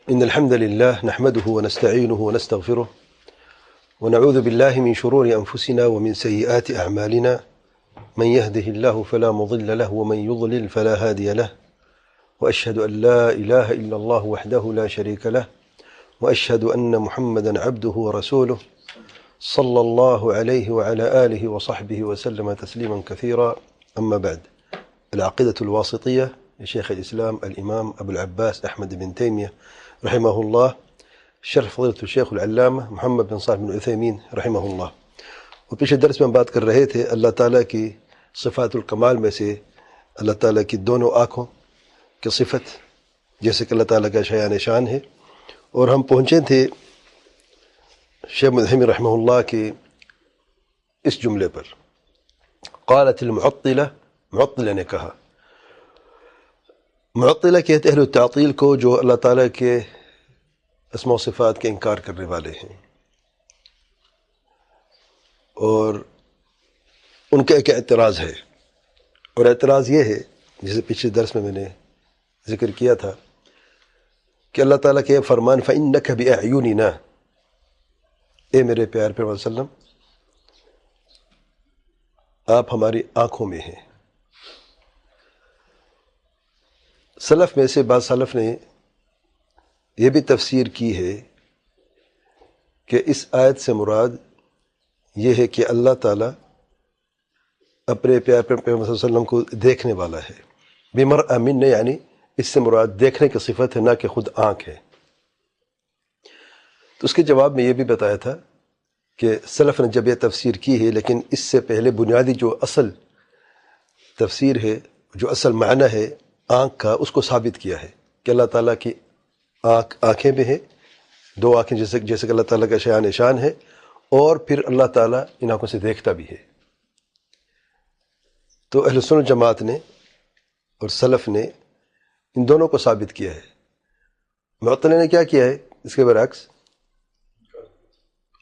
إن الحمد لله نحمده ونستعينه ونستغفره ونعوذ بالله من شرور أنفسنا ومن سيئات أعمالنا من يهده الله فلا مضل له ومن يضلل فلا هادي له وأشهد أن لا إله إلا الله وحده لا شريك له وأشهد أن محمدا عبده ورسوله صلى الله عليه وعلى آله وصحبه وسلم تسليما كثيرا. أما بعد، العقيدة الواسطية لشيخ الإسلام الإمام أبو العباس أحمد بن تيمية رحمه الله، شرح فضيلة الشيخ العلامة محمد بن صالح بن عثيمین رحمہ اللہ. اور پچھلے درس میں ہم بات کر رہے تھے اللہ تعالیٰ کی صفات الکمال میں سے اللہ تعالیٰ کی دونوں آنکھوں کی صفت، جیسے کہ اللہ تعالیٰ کا شایان شان ہے. اور ہم پہنچے تھے شیخ مدحمی رحمہ اللہ کے اس جملے پر، قالت المعطلہ، معطلہ نے کہا. معطلہ کہتے اہل التعطیل کو جو اللہ تعالیٰ کے اسماء و صفات کے انکار کرنے والے ہیں، اور ان کا ایک اعتراض ہے. اور اعتراض یہ ہے، جسے پچھلے درس میں نے ذکر کیا تھا، کہ اللہ تعالیٰ کے فرمان فَإِنَّكَ بِأَعْيُنِنَا، اے میرے پیار پیغمبر صلی اللہ علیہ وسلم آپ ہماری آنکھوں میں ہیں. سلف میں سے بعض سلف نے یہ بھی تفسیر کی ہے کہ اس آیت سے مراد یہ ہے کہ اللہ تعالیٰ اپنے پیار پیغمبر صلی اللہ علیہ وسلم کو دیکھنے والا ہے. بمرء من، یعنی اس سے مراد دیکھنے کی صفت ہے، نہ کہ خود آنکھ ہے. تو اس کے جواب میں یہ بھی بتایا تھا کہ سلف نے جب یہ تفسیر کی ہے، لیکن اس سے پہلے بنیادی جو اصل تفسیر ہے، جو اصل معنی ہے آنکھ کا، اس کو ثابت کیا ہے کہ اللہ تعالیٰ کی آنکھیں بھی ہیں، دو آنکھیں جیسے کہ اللہ تعالیٰ کا شایان شان ہے، اور پھر اللہ تعالیٰ ان آنکھوں سے دیکھتا بھی ہے. تو اہل سنت جماعت نے اور سلف نے ان دونوں کو ثابت کیا ہے. معطلہ نے کیا کیا ہے؟ اس کے برعکس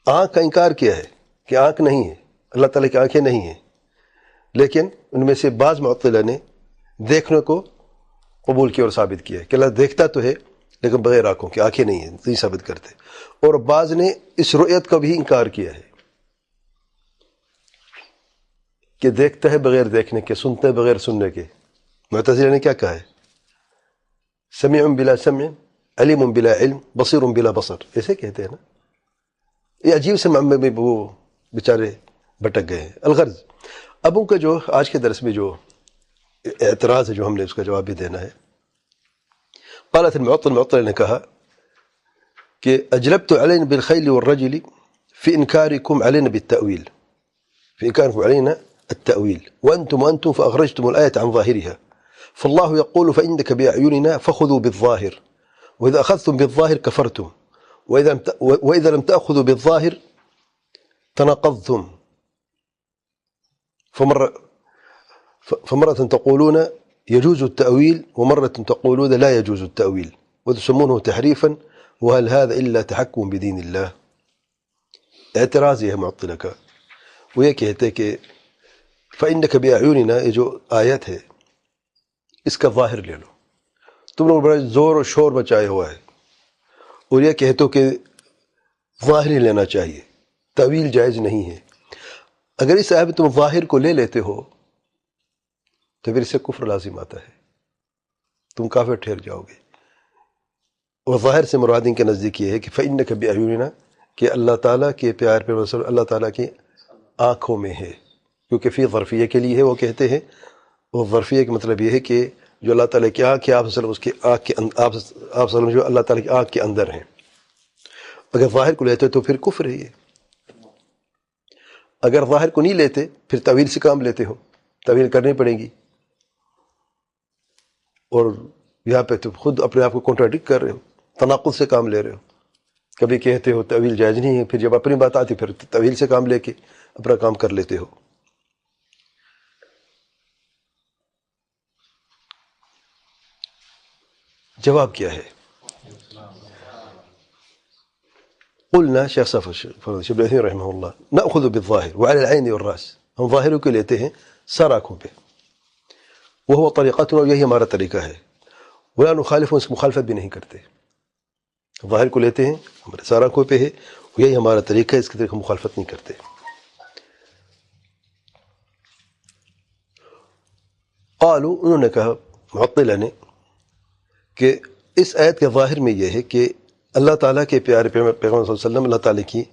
آنکھ کا انکار کیا ہے کہ آنکھ نہیں ہے، اللہ تعالیٰ کی آنکھیں نہیں ہیں. لیکن ان میں سے بعض معطلہ نے دیکھنے کو قبول کیا اور ثابت کیا ہے کہ اللہ دیکھتا تو ہے لیکن بغیر آنکھوں کی، آنکھیں نہیں ہیں، نہیں ثابت کرتے. اور بعض نے اس رؤیت کا بھی انکار کیا ہے کہ دیکھتا ہے بغیر دیکھنے کے، سنتا ہے بغیر سننے کے. معتزلہ نے کیا کہا ہے؟ سمیع بلا سمع، علیم بلا علم، بصیر بلا بصر، ایسے کہتے ہیں نا. یہ عجیب سے معاملے میں وہ بیچارے بھٹک گئے ہیں. الغرض اب ان کا جو آج کے درس میں جو اعتراض ہے، جو ہم نے اس کا جواب بھی دینا ہے. قالت المعطل نے کہا کہ اجلبت علینا بالخیل والرجل في انکارکم علینا بالتأویل، في انکارکم علینا التأویل وانتم فاخرجتم الآية عن ظاهرها، فالله يقول فإنك بأعيننا فخذوا بالظاهر، وإذا أخذتم بالظاهر كفرتم، وإذا لم تأخذوا بالظاهر تناقضتم. فمرة تقولون يجوز التأويل ومرة تقولون لا يجوز التأويل وتسمونه تحريفا، وهل هذا إلا تحكم بدين الله. اعتراض یہ ہے معطلہ کا. وہ یہ کہتے کہ فإنك بأعيننا، یہ جو آیت ہے اس کا ظاہر لے لو. تم لوگ بڑا زور و شور مچائے ہوا ہے اور یہ کہتے ہو کہ ظاہر ہی لینا چاہیے، تأویل جائز نہیں ہے. اگر اس آیت میں تم ظاہر کو لے لیتے ہو تو پھر اس سے کفر لازم آتا ہے، تم کافر ٹھہر جاؤ گے. اور ظاہر سے مراد ان کے نزدیک یہ ہے کہ فإنک بأعیوننا، کہ اللہ تعالیٰ کے پیار پہ اللہ تعالیٰ کی آنکھوں میں ہے، کیونکہ فی ظرفیہ کے لیے ہے. وہ کہتے ہیں، وہ ظرفیہ کا مطلب یہ ہے کہ جو اللہ تعالیٰ کی آنکھ ہے، آپ صلی اللہ علیہ وسلم اس کی آنکھ کے آپ صلی اللہ علیہ وسلم جو اللہ تعالیٰ کی آنکھ کے اندر ہیں. اگر ظاہر کو لیتے تو پھر کفر ہے یہ. اگر ظاہر کو نہیں لیتے پھر تعویل سے کام لیتے ہو، تعویل کرنی پڑے گی. اور یہاں پہ تو خود اپنے آپ کو کنٹراڈکٹ کر رہے ہو، تناقض سے کام لے رہے ہو. کبھی کہتے ہو تعویل جائز نہیں ہے، پھر جب اپنی بات آتی پھر تعویل سے کام لے کے اپنا کام کر لیتے ہو. جواب کیا ہے؟ قلنا، شیخ شبلی عثیمین رحمہ اللہ، نأخذ بالظاہر وعلى العین والراس، ہم ظاہروں کو لیتے ہیں سر آنکھوں پہ. وہ طریقتنا، یہی ہمارا طریقہ ہے. ولا نخالف، اس کی مخالفت بھی نہیں کرتے. ظاہر کو لیتے ہیں، ہمارے سارا آنکھوں پہ ہے، یہی ہمارا طریقہ ہے، اس کی طریقے مخالفت نہیں کرتے۔ قالوا، انہوں نے کہا معطلہ نے کہ اس آیت کے ظاہر میں یہ ہے کہ اللہ تعالیٰ کے پیارے پیغمبر صلی اللہ علیہ وسلم اللہ تعالیٰ کی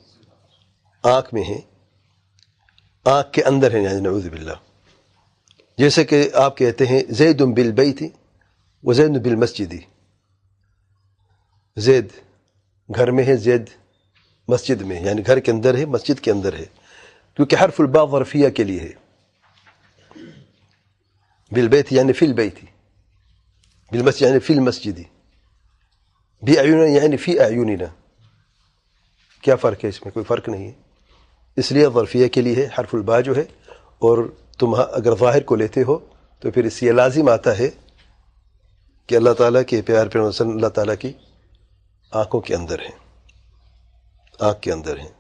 آنکھ میں ہیں، آنکھ کے اندر ہیں، یعنی نعوذ باللہ۔ جیسے کہ آپ کہتے ہیں زید بالبیت وزید بالمسجد، زید گھر میں ہے، زید مسجد میں، یعنی گھر کے اندر ہے، مسجد کے اندر ہے، کیونکہ حرف الباء ظرفیہ کے لیے ہے۔ بالبیت یعنی فی البیت، بالمسجد یعنی فی المسجد، بأعیننا یعنی فی اعیننا۔ کیا فرق ہے اس میں؟ کوئی فرق نہیں ہے، اس لیے ظرفیہ کے لیے ہے حرف الباء جو ہے، اور تم اگر ظاہر کو لیتے ہو تو پھر اس سے یہ لازم آتا ہے کہ اللہ تعالیٰ کے پیار پیغمبر صلی اللہ تعالیٰ کی آنکھوں کے اندر ہیں، آنکھ کے اندر ہیں۔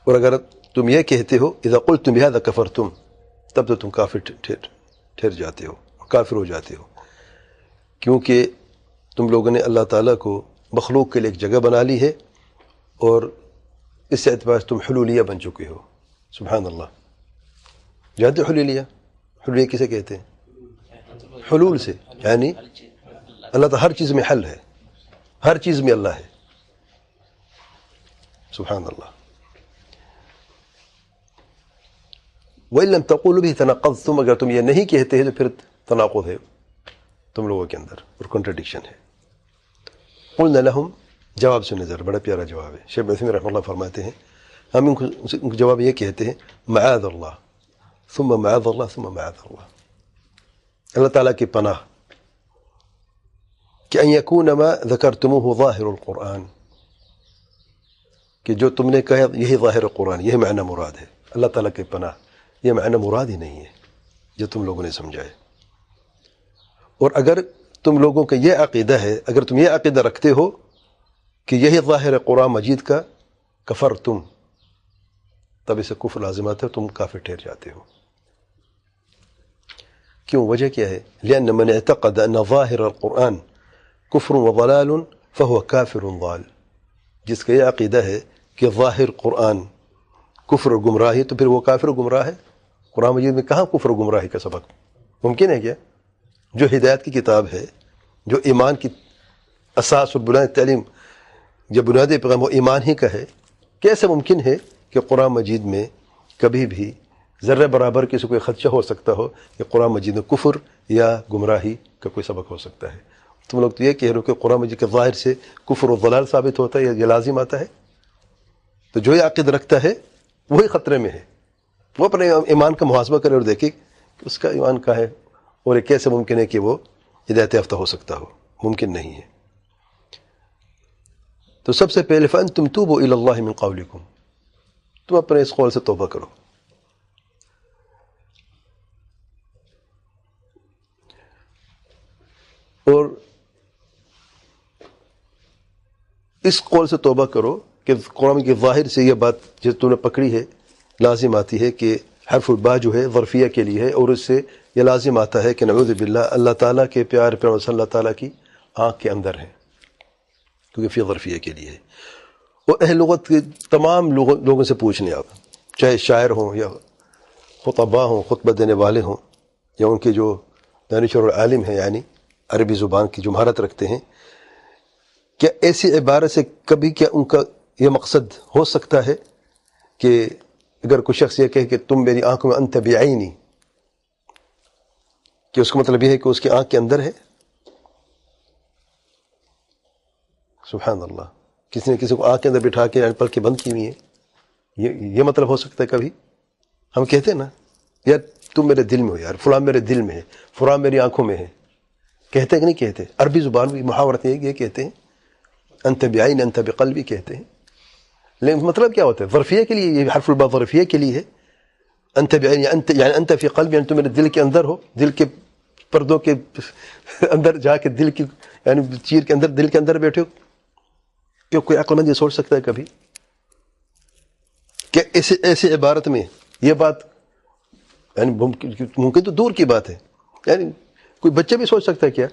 اور اگر تم یہ کہتے ہو اذا قلتم بهذا کفرتم، تب تو تم کافر ٹھہر جاتے ہو، کافر ہو جاتے ہو، کیونکہ تم لوگوں نے اللہ تعالیٰ کو مخلوق کے لیے ایک جگہ بنا لی ہے، اور اس اعتبار سے تم حلولیہ بن چکے ہو۔ سبحان اللہ۔ جانتے حلولیہ؟ حلولیہ کسے کہتے ہیں؟ حلول سے، یعنی اللہ تعالیٰ ہر چیز میں حل ہے، ہر چیز میں اللہ ہے۔ سبحان اللہ۔ وَإِن لَمْ تَقُولُوا بِهِ تَنَاقَضْتُمْ، اگر تم یہ نہیں کہتے ہیں تو پھر تناقض ہے تم لوگوں کے اندر اور کنٹرڈکشن ہے۔ قلنا لهم، جواب سے نظر، بڑا پیارا جواب ہے۔ شیخ عثیمین رحمہ اللہ فرماتے ہیں ہم ان کو جواب یہ کہتے ہیں معاذ اللہ ثم معاذ اللہ ثم معاذ اللہ، اللہ تعالیٰ کی پناہ کہ ان یکون ما ذکرتموہ ظاہر القرآن، کہ جو تم نے کہا یہی ظاہر قرآن، یہی معنی مراد ہے۔ اللہ تعالیٰ کی پناہ، یہ معنی مراد ہی نہیں ہے جو تم لوگوں نے سمجھا ہے۔ اور اگر تم لوگوں کا یہ عقیدہ ہے، اگر تم یہ عقیدہ رکھتے ہو کہ یہی ظاہر قرآن مجید کا، کفر تم، تب اسے کفر لازمات ہے، تم کافر ٹھہر جاتے ہو۔ کیوں؟ وجہ کیا ہے؟ لأن من اعتقد ان ظاہر القرآن کفر وضلال فهو کافر ضال، جس کا یہ عقیدہ ہے کہ ظاہر قرآن کفر و گمراہی، تو پھر وہ کافر و گمراہ ہے۔ قرآن مجید میں کہاں کفر و گمراہی کا سبق ممکن ہے کیا؟ جو ہدایت کی کتاب ہے، جو ایمان کی اساس اور بنیاد تعلیم، جو بنیادی پیغام وہ ایمان ہی کا ہے، کیسے ممکن ہے کہ قرآن مجید میں کبھی بھی ذرہ برابر کسی کوئی خدشہ ہو سکتا ہو کہ قرآن مجید میں کفر یا گمراہی کا کوئی سبق ہو سکتا ہے؟ تم لوگ تو یہ کہہ رہے ہو کہ قرآن مجید کے ظاہر سے کفر و ضلال ثابت ہوتا ہے، یہ لازم آتا ہے۔ تو جو یہ عقید رکھتا ہے وہی خطرے میں ہے، وہ اپنے ایمان کا محاسبہ کرے اور دیکھے کہ اس کا ایمان کا ہے، اور یہ کیسے ممکن ہے کہ وہ ہدایت یافتہ ہو سکتا ہو؟ ممکن نہیں ہے۔ تو سب سے پہلے فَأَنْتُمْ تُوبُوا إِلَى اللَّهِ مِنْ قَوْلِكُمْ، تم اپنے اس قول سے توبہ کرو۔ اور اس قول سے توبہ کرو کہ قرآن کے ظاہر سے یہ بات جو تم نے پکڑی ہے لازم آتی ہے کہ حرف الباء جو ہے ظرفیہ کے لیے ہے، اور اس سے یہ لازم آتا ہے کہ نعوذ باللہ اللہ تعالیٰ کے پیار پیغمبر صلی اللہ تعالیٰ کی آنکھ کے اندر ہے، کیونکہ فی ظرفیہ کے لیے ہے۔ اور اہل لغت کے تمام لوگوں سے پوچھنے آپ، چاہے شاعر ہوں یا خطباء ہوں، خطبہ دینے والے ہوں، یا ان کے جو دانشور اور عالم ہیں، یعنی عربی زبان کی جو مہارت رکھتے ہیں، کیا ایسی عبارت سے کبھی کیا ان کا یہ مقصد ہو سکتا ہے کہ اگر کوئی شخص یہ کہے کہ تم میری آنکھوں میں انت بعینی، کہ اس کا مطلب یہ ہے کہ اس کی آنکھ کے اندر ہے؟ سبحان اللہ۔ کسی نے کسی کو آنکھ کے اندر بٹھا کے پلکیں بند کی ہوئی ہیں، یہ مطلب ہو سکتا ہے کبھی؟ ہم کہتے ہیں نا یار تم میرے دل میں ہو، یار فلاں میرے دل میں ہے، فلاں میری آنکھوں میں ہے، کہتے ہیں کہ نہیں کہتے؟ عربی زبان میں محاورت یہ کہتے ہیں، انت بعین انت بقلبی کہتے ہیں، لیکن مطلب کیا ہوتا ہے؟ ظرفیہ کے لیے، یہ حرف الباء ظرفیہ کے لیے ہے۔ انت بعین یعنی انت فی قلبی، یعنی تم میرے دل کے اندر ہو، دل کے پردوں کے اندر جا کے دل کی یعنی چیر کے اندر، دل کے اندر بیٹھے ہو۔ کیا کوئی عقل مند یہ سوچ سکتا ہے کبھی کہ ایسی عبارت میں یہ بات، یعنی ممکن تو دور کی بات ہے، یعنی کوئی بچہ بھی سوچ سکتا ہے کیا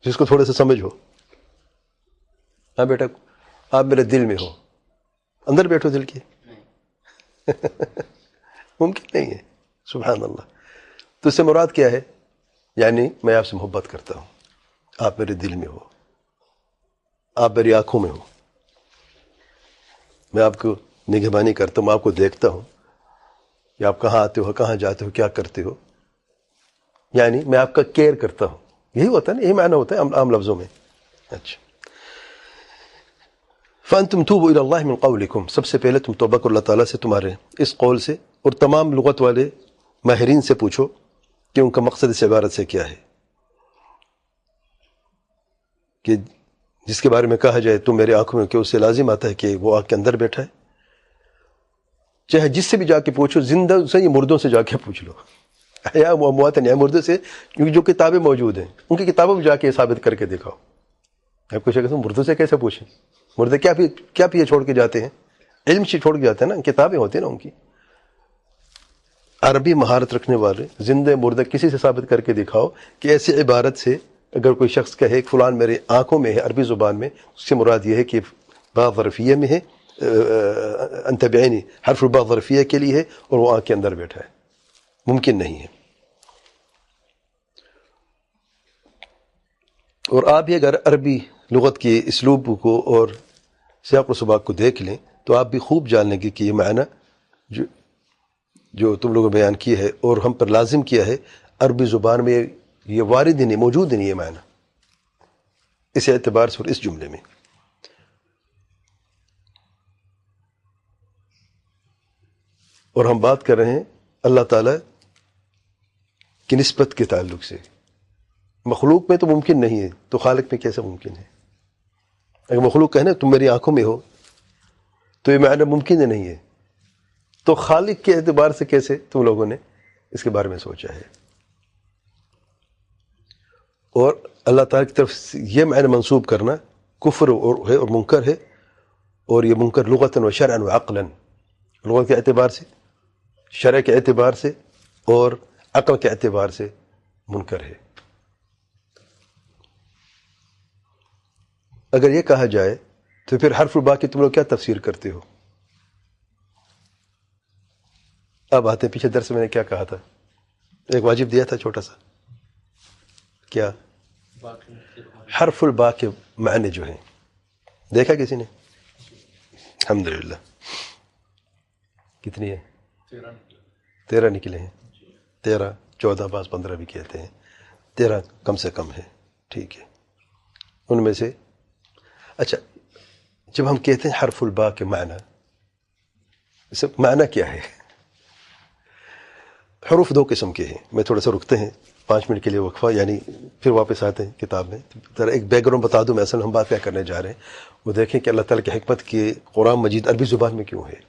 جس کو تھوڑے سے سمجھ ہو؟ ہاں بیٹا آپ میرے دل میں ہو، اندر بیٹھو دل کے ممکن نہیں ہے. سبحان اللہ. تو اس سے مراد کیا ہے؟ یعنی میں آپ سے محبت کرتا ہوں، آپ میرے دل میں ہو، آپ میری آنکھوں میں ہو، میں آپ کو نگہبانی کرتا ہوں، میں آپ کو دیکھتا ہوں کہ آپ کہاں آتے ہو، کہاں جاتے ہو، کیا کرتے ہو. یعنی میں آپ کا کیئر کرتا ہوں. یہی ہوتا ہے نا، یہی معنی ہوتا ہے عام لفظوں میں. اچھا. فَأَنْتُمْ تُوبُوا إِلَى اللَّهِ مِنْ قَوْلِكُمْ، سب سے پہلے تم توبہ کرو اللہ تعالیٰ سے تمہارے اس قول سے. اور تمام لغت والے ماہرین سے پوچھو کہ ان کا مقصد اس عبارت سے کیا ہے، کہ جس کے بارے میں کہا جائے تم میری آنکھوں میں، کہ اس سے لازم آتا ہے کہ وہ آنکھ کے اندر بیٹھا ہے. چاہے جس سے بھی جا کے پوچھو، زندہ سے یا مردوں سے جا کے پوچھ لو، یا اموات یا مردوں سے، کیونکہ جو کتابیں موجود ہیں ان کی کتابوں میں جا کے ثابت کر کے دکھاؤ. آپ کو کہتے ہیں مردوں سے کیسے پوچھیں؟ مردے کیا پیے چھوڑ کے جاتے ہیں؟ علم سے چھوڑ کے جاتے ہیں نا، کتابیں ہوتی ہیں نا ان کی. عربی مہارت رکھنے والے زندہ مردہ کسی سے ثابت کر کے دکھاؤ کہ ایسی عبارت سے اگر کوئی شخص کہے کہ فلان میرے آنکھوں میں ہے عربی زبان میں، اس سے مراد یہ ہے کہ با ظرفیہ میں ہے، انت بعینی حرف با ظرفیہ کے لیے ہے، اور وہ آنکھ کے اندر بیٹھا ہے. ممکن نہیں ہے. اور آپ بھی اگر عربی لغت کے اسلوب کو اور سیاق و سباق کو دیکھ لیں تو آپ بھی خوب جان لیں گے کہ یہ معنی جو تم لوگوں نے بیان کیا ہے اور ہم پر لازم کیا ہے، عربی زبان میں یہ وارد ہی نہیں، موجود ہی نہیں یہ معنی اس اعتبار سے اور اس جملے میں. اور ہم بات کر رہے ہیں اللہ تعالیٰ کی نسبت کے تعلق سے. مخلوق میں تو ممکن نہیں ہے، تو خالق میں کیسے ممکن ہے؟ اگر مخلوق کہنا تم میری آنکھوں میں ہو تو یہ معنی ممکن ہی نہیں ہے، تو خالق کے اعتبار سے کیسے تم لوگوں نے اس کے بارے میں سوچا ہے؟ اور اللہ تعالیٰ کی طرف سے یہ معنی منسوب کرنا کفر ہے اور منکر ہے. اور یہ منکر لغتاً و شرعاً و عقلاً، لغت کے اعتبار سے، شرع کے اعتبار سے اور عقل کے اعتبار سے منکر ہے. اگر یہ کہا جائے تو پھر حرف الباء کی تم لوگ کیا تفسیر کرتے ہو؟ اب آتے ہیں پیچھے درس میں نے کیا کہا تھا، ایک واجب دیا تھا چھوٹا سا، کیا؟ حرف الباء کے معنی جو ہیں دیکھا کسی نے؟ الحمدللہ. کتنی ہے؟ 13 نکلے ہیں. 13 14 بعض 15 بھی کہتے ہیں، 13 کم سے کم ہے. ٹھیک ہے. ان میں سے اچھا، جب ہم کہتے ہیں حرف الباء کے معنی، اس کا معنی کیا ہے؟ حروف 2 قسم کے ہیں. میں تھوڑا سا رکتے ہیں 5 منٹ کے لیے وقفہ، یعنی پھر واپس آتے ہیں کتاب میں. ذرا ایک بیک گراؤنڈ بتا دوں میں، اصل ہم بات کیا کرنے جا رہے ہیں وہ دیکھیں کہ اللہ تعالیٰ کی حکمت کی قرآن مجید عربی زبان میں کیوں ہے.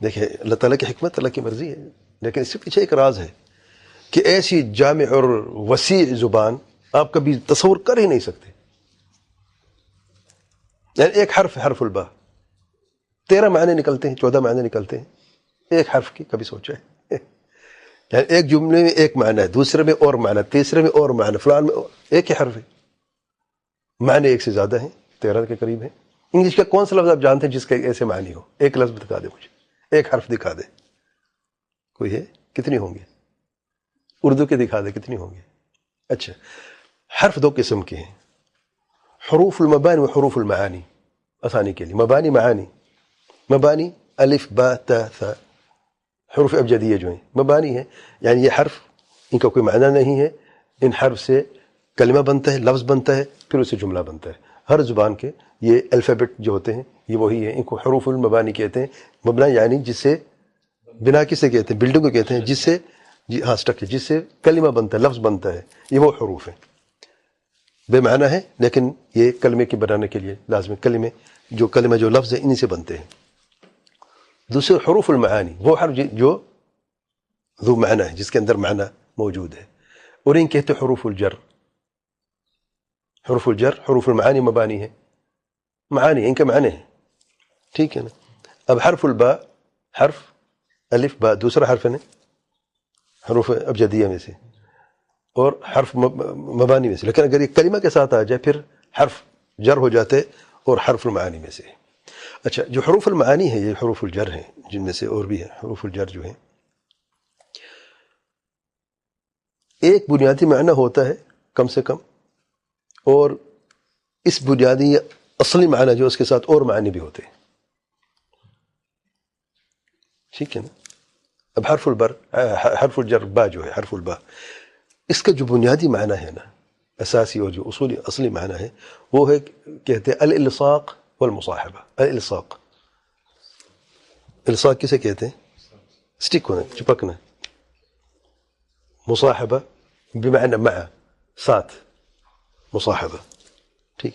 دیکھیں اللہ تعالیٰ کی حکمت، اللہ کی مرضی ہے، لیکن اس سے پیچھے ایک راز ہے کہ ایسی جامع اور وسیع زبان آپ کبھی تصور کر ہی نہیں سکتے. یعنی ایک حرف الباء 13 معنی نکلتے ہیں، 14 معنی نکلتے ہیں ایک حرف کی. کبھی سوچا ہے؟ یعنی ایک جملے میں ایک معنی ہے، دوسرے میں اور معنی، تیسرے میں اور معنی، فلان میں ایک ہی حرف ہے، معنی ایک سے زیادہ ہیں، 13 کے قریب ہیں. انگلش کا کون سا لفظ آپ جانتے ہیں جس کے ایسے معنی ہو؟ ایک لفظ دکھا دے مجھے، ایک حرف دکھا دے. کوئی ہے؟ کتنی ہوں گے؟ اردو کے دکھا دے کتنی ہوں گے؟ اچھا، حرف 2 قسم کے ہیں، حروف المبانی و حروف المعانی. آسانی کے لیے مبانی معانی. مبانی الف با تا ثا، حروف ابجدیہ جو ہیں مبانی ہیں، یعنی یہ حرف ان کا کوئی معنی نہیں ہے، ان حرف سے کلمہ بنتا ہے، لفظ بنتا ہے، پھر اس سے جملہ بنتا ہے. ہر زبان کے یہ الفابٹ جو ہوتے ہیں یہ وہی ہیں، ان کو حروف المبانی کہتے ہیں. مبنا یعنی جس سے بنا کسے کہتے ہیں؟ بلڈنگ کو کہتے ہیں، جس سے اسٹرکچر، جس سے کلمہ بنتا ہے، لفظ بنتا ہے. یہ وہ حروف ہیں، بے معنی ہے لیکن یہ کلمے کی بنانے کے لیے لازم ہے. کلمہ جو لفظ ہے انہی سے بنتے ہیں. دوسرے حروف المعانی، وہ حرف جو ذو معنی ہے، جس کے اندر معنی موجود ہے، اور ان کہتے ہیں حروف الجر. حروف الجر، حروف المعانی مبانی ہے، معانی ان کے معنی ہیں. ٹھیک ہے نا؟ اب حرف الباء، حرف الف با دوسرا حرف ہے نا حروف ابجدیہ میں سے، اور حرف مبانی میں سے، لیکن اگر یہ کلمہ کے ساتھ آ جائے پھر حرف جر ہو جاتے اور حرف المعانی میں سے۔ اچھا، جو حروف المعانی ہیں یہ حروف الجر ہیں، جن میں سے اور بھی ہیں حروف الجر جو ہیں، ایک بنیادی معنی ہوتا ہے کم سے کم، اور اس بنیادی اصلی معنی جو اس کے ساتھ اور معنی بھی ہوتے ہیں، ٹھیک ہے نا؟ اب حرف الجر با جو ہے، حرف البا، اس کا جو بنیادی معنی ہے نا، اساسی اور جو اصلی معنی ہے، وہ ہے کہتے ہیں الالصاق والمصاحبہ۔ الالصاق، الصاق کسے کہتے ہیں؟ سٹک ہونا، چپکنا۔ مصاحبہ بمعنی مع، ساتھ، مصاحبہ، ٹھیک۔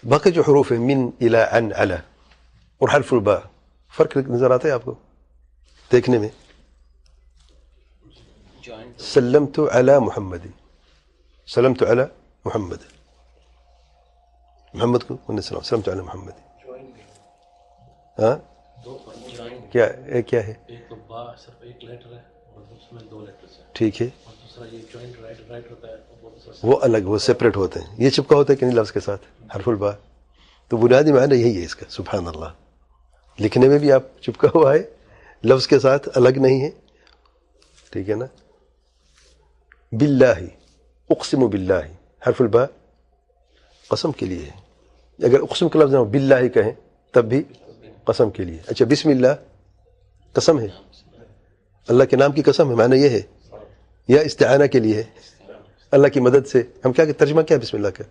باقی جو حروف ہیں من، الى، عن، على اور حرف البا، فرق نظر آتا ہے آپ کو دیکھنے میں؟ سلمت على محمد، سلمت على محمد، محمد کو السلام، سلمت على محمد، ہاں کیا کیا ہے؟ ایک تو با صرف ایک لیٹر ہے اور اس میں 2 لیٹرز ہیں، ٹھیک ہے، اور دوسرا یہ جوائنٹ رائٹ ہوتا ہے وہ دوسرا وہ الگ، وہ سپریٹ ہوتے ہیں۔ یہ چپکا ہوتا ہے کہ نہیں لفظ کے ساتھ، حرف البا؟ تو بنیادی معنی یہی ہے اس کا، سبحان اللہ۔ لکھنے میں بھی آپ چپکا ہوا ہے، لفظ کے ساتھ الگ نہیں ہے، ٹھیک ہے نا؟ باللہ، اقسم باللہ، حرف البا قسم کے لیے ہے۔ اگر اقسم کا لفظ نہ ہو، باللہ کہیں تب بھی قسم کے لیے۔ اچھا، بسم اللہ قسم ہے، اللہ کے نام کی قسم ہے، معنی یہ ہے، یا استعانہ کے لیے ہے، اللہ کی مدد سے۔ ہم کیا کہ ترجمہ کیا ہے بسم اللہ کا؟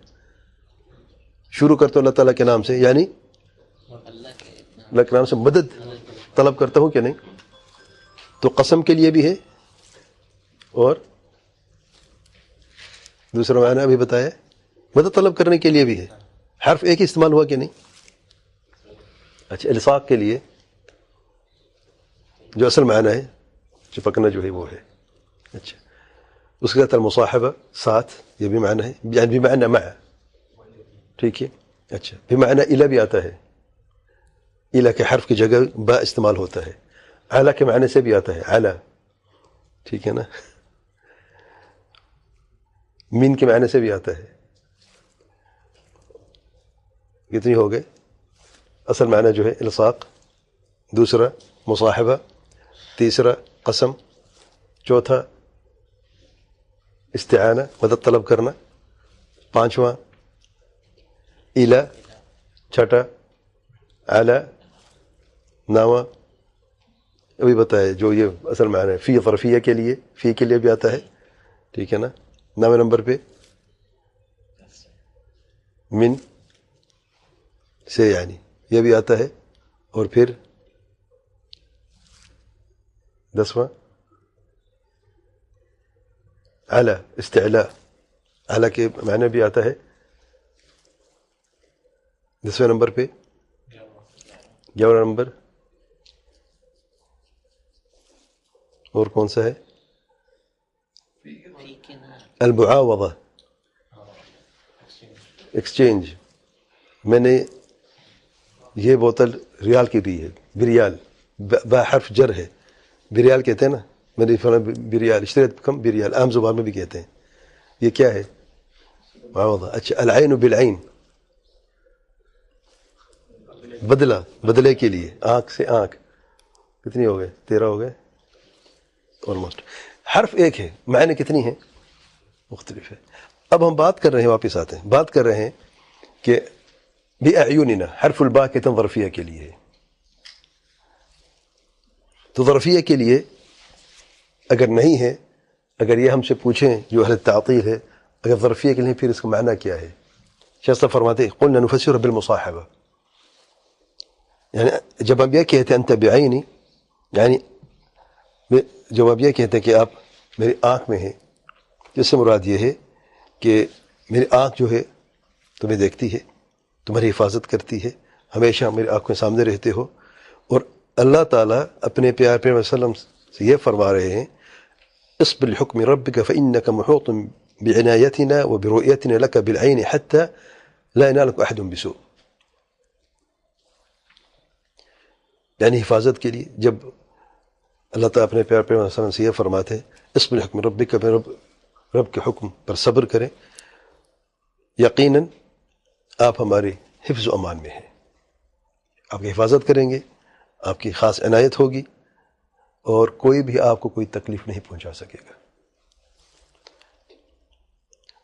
شروع کرتا ہوں اللہ تعالیٰ کے نام سے، یعنی اللہ کے نام سے مدد طلب کرتا ہوں کہ نہیں؟ تو قسم کے لیے بھی ہے، اور دوسرا معنی ابھی بتایا مدد طلب کرنے کے لیے بھی ہے۔ حرف ایک ہی استعمال ہوا کہ نہیں؟ اچھا، الصاق کے لیے جو اصل معنی ہے چپکنا جو ہے وہ ہے۔ اچھا، اس کے ساتھ المصاحبہ، ساتھ، یہ بھی معنی ہے، یعنی بمعنی مع، ٹھیک ہے۔ اچھا، بمعنی الی بھی آتا ہے، الی کے حرف کی جگہ با استعمال ہوتا ہے۔ اعلیٰ کے معنی سے بھی آتا ہے، اعلیٰ، ٹھیک ہے نا؟ من کے معنی سے بھی آتا ہے۔ کتنی ہو گئے؟ اصل معنی جو ہے الصاق، دوسرا مصاحبہ، تیسرا قسم، چوتھا استعانہ، مدد طلب کرنا، پانچواں الی، چھٹا اعلی، نواں ابھی بتایا جو یہ اصل معنی ہے، فی ظرفیہ کے لیے، فی کے لیے بھی آتا ہے، ٹھیک ہے نا؟ 9 نمبر پہ من سے، یعنی یہ بھی آتا ہے، اور پھر 10واں اعلی، استعلاء، اعلی کے معنی بھی آتا ہے۔ 10ویں نمبر پہ 11 نمبر، اور کون سا ہے؟ المعاوضہ، ایکسچینج۔ میں نے یہ بوتل ریال کی دی ہے، بریال، با حرف جر ہے، بریال کہتے ہیں نا، میں نے فلاں بریال اشتریت کم بریال، عام زبان میں بھی کہتے ہیں۔ یہ کیا ہے؟ معاوضہ۔ اچھا، العین بالعین، بدلہ، بدلے کے لیے، آنکھ سے آنکھ۔ کتنی ہو گئے؟ 13 ہو گئے آلموسٹ۔ حرف ایک ہے، معنی کتنی ہیں؟ مختلف ہے۔ اب ہم بات کر رہے ہیں، واپس آتے ہیں، بات کر رہے ہیں کہ بِأَعْيُنِنَا، حرف الباء کہتے ہیں ظرفیہ کے لیے۔ تو ظرفیہ کے لیے اگر نہیں ہے، اگر یہ ہم سے پوچھیں جو اہل تعطیل ہے، اگر ظرفیہ کے لیے پھر اس کا معنی کیا ہے؟ شیخ صاحب فرماتے ہیں قلنا نفسر بالمصاحبہ، یعنی جب ہم یہ کہتے ہیں انت بعینی، یعنی جب آپ یہ کہتے ہیں کہ آپ میری آنکھ میں ہیں، جس سے مراد یہ ہے کہ میری آنکھ جو ہے تمہیں دیکھتی ہے، تمہاری حفاظت کرتی ہے، ہمیشہ میری آنکھوں کے سامنے رہتے ہو۔ اور اللہ تعالیٰ اپنے پیارے پیغمبر صلی اللہ علیہ وسلم سے یہ فرما رہے ہیں اصبر لحکم ربک فإنک محوط بعنایتنا وبرؤیتنا لک بالعین حتی لا ینالک احد بسوء، یعنی حفاظت کے لیے جب اللہ تعالیٰ اپنے پیارے پیغمبر صلی اللہ علیہ وسلم سے یہ فرماتے ہیں اصبر لحکم ربک، رب کے حکم پر صبر کریں، یقیناً آپ ہمارے حفظ و امان میں ہیں، آپ کی حفاظت کریں گے، آپ کی خاص عنایت ہوگی اور کوئی بھی آپ کو کوئی تکلیف نہیں پہنچا سکے گا۔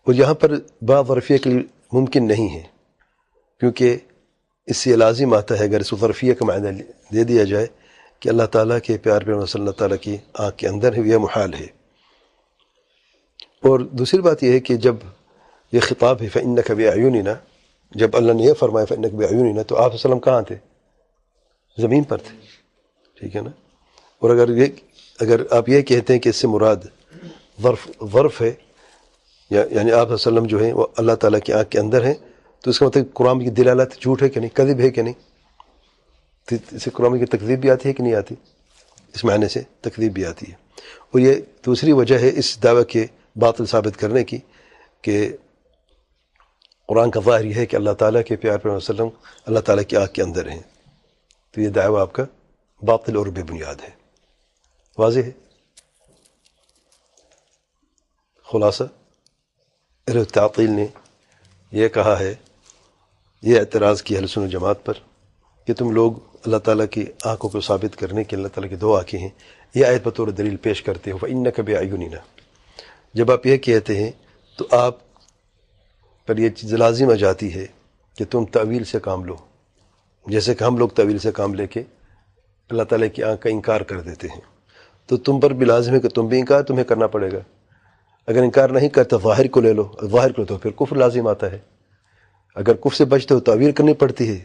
اور یہاں پر بعض ظرفیہ کے لیے ممکن نہیں ہے، کیونکہ اس سے لازم آتا ہے اگر اس ظرفیہ کا معنی دے دیا جائے کہ اللہ تعالیٰ کے پیار پیغمبر صلی اللہ تعالیٰ کی آنکھ کے اندر ہے، یہ محال ہے۔ اور دوسری بات یہ ہے کہ جب یہ خطاب ہے فَإِنَّكَ بِأَعْيُنِنَا، جب اللہ نے یہ فرمایا فَإِنَّكَ بِأَعْيُنِنَا تو آپ صلی اللہ علیہ وسلم کہاں تھے؟ زمین پر تھے، ٹھیک ہے نا؟ اور اگر آپ یہ کہتے ہیں کہ اس سے مراد ظرف ہے، یعنی آپ صلی اللہ علیہ وسلم جو ہیں وہ اللہ تعالیٰ کی آنکھ کے اندر ہیں، تو اس کا مطلب قرآن کی دلالت جھوٹ ہے کہ نہیں، کذب ہے کہ نہیں؟ اس سے قرآن کی تکذیب بھی آتی ہے کہ نہیں آتی؟ اس معنی سے تکذیب بھی آتی ہے۔ اور یہ دوسری وجہ ہے اس دعوے کے باطل ثابت کرنے کی کہ قرآن کا ظاہر یہ ہے کہ اللہ تعالیٰ کے پیار پیغمبر صلی اللہ علیہ وسلم اللہ تعالیٰ کی آنکھ کے اندر ہیں، تو یہ دعویٰ آپ کا باطل اور بے بنیاد ہے۔ واضح ہے؟ خلاصہ اہل تعطیل نے یہ کہا ہے، یہ اعتراض کیا اہل سنت جماعت پر کہ تم لوگ اللہ تعالیٰ کی آنکھوں کو ثابت کرنے کے اللہ تعالیٰ کی دو آنکھیں ہیں، یہ آیت بطور دلیل پیش کرتے ہو فَإِنَّكَ بِأَعْيُنِنَا۔ جب آپ یہ کہتے ہیں تو آپ پر یہ چیز لازم آ جاتی ہے کہ تم تعویل سے کام لو، جیسے کہ ہم لوگ تعویل سے کام لے کے اللہ تعالیٰ کی آنکھ کا انکار کر دیتے ہیں، تو تم پر بھی لازم ہے کہ تم بھی انکار تمہیں کرنا پڑے گا۔ اگر انکار نہیں کرتا ظاہر کو لے لو، ظاہر کو تو پھر کفر لازم آتا ہے۔ اگر کفر سے بچتے ہو تعویل کرنی پڑتی ہے،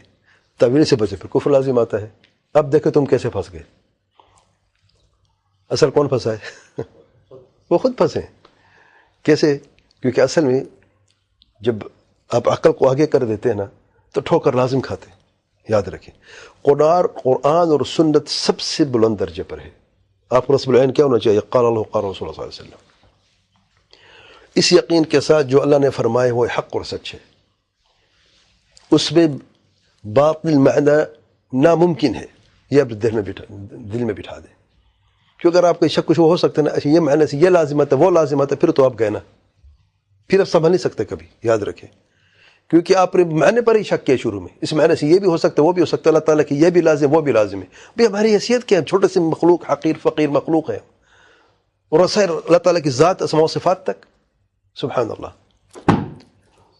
تعویل سے بچے پھر کفر لازم آتا ہے۔ اب دیکھو تم کیسے پھنس گئے۔ اصل کون پھنسا ہے؟ وہ خود پھنسے۔ کیسے؟ کیونکہ اصل میں جب آپ عقل کو آگے کر دیتے ہیں نا تو ٹھوکر لازم کھاتے ہیں۔ یاد رکھیں، قرآن اور سنت سب سے بلند درجے پر ہے۔ آپ کو رسم العین کیا ہونا چاہیے؟ قال اللہ قال رسول اللہ صلی اللہ علیہ وسلم۔ اس یقین کے ساتھ جو اللہ نے فرمائے وہ حق اور سچ ہے، اس میں باطل معنی ناممکن ہے، یہ آپ دل میں بٹھا دیں۔ کیوں اگر آپ کا شک کچھ ہو سکتا ہے نا، اچھا یہ معنی سے یہ لازمات ہے وہ لازمات ہے، پھر تو آپ گئے نا، پھر آپ سمجھ نہیں سکتے کبھی۔ یاد رکھیں، کیونکہ آپ نے معنی پر ہی شک کیا شروع میں، اس معنی سے یہ بھی ہو سکتا ہے وہ بھی ہو سکتا ہے، اللہ تعالیٰ کی یہ بھی لازم وہ بھی لازم ہے۔ بھئی ہماری حیثیت کیا ہے؟ چھوٹے سے مخلوق، حقیر فقیر مخلوق ہے، اور رسائل اللہ تعالیٰ کی ذات اسماء و صفات تک، سبحان اللہ۔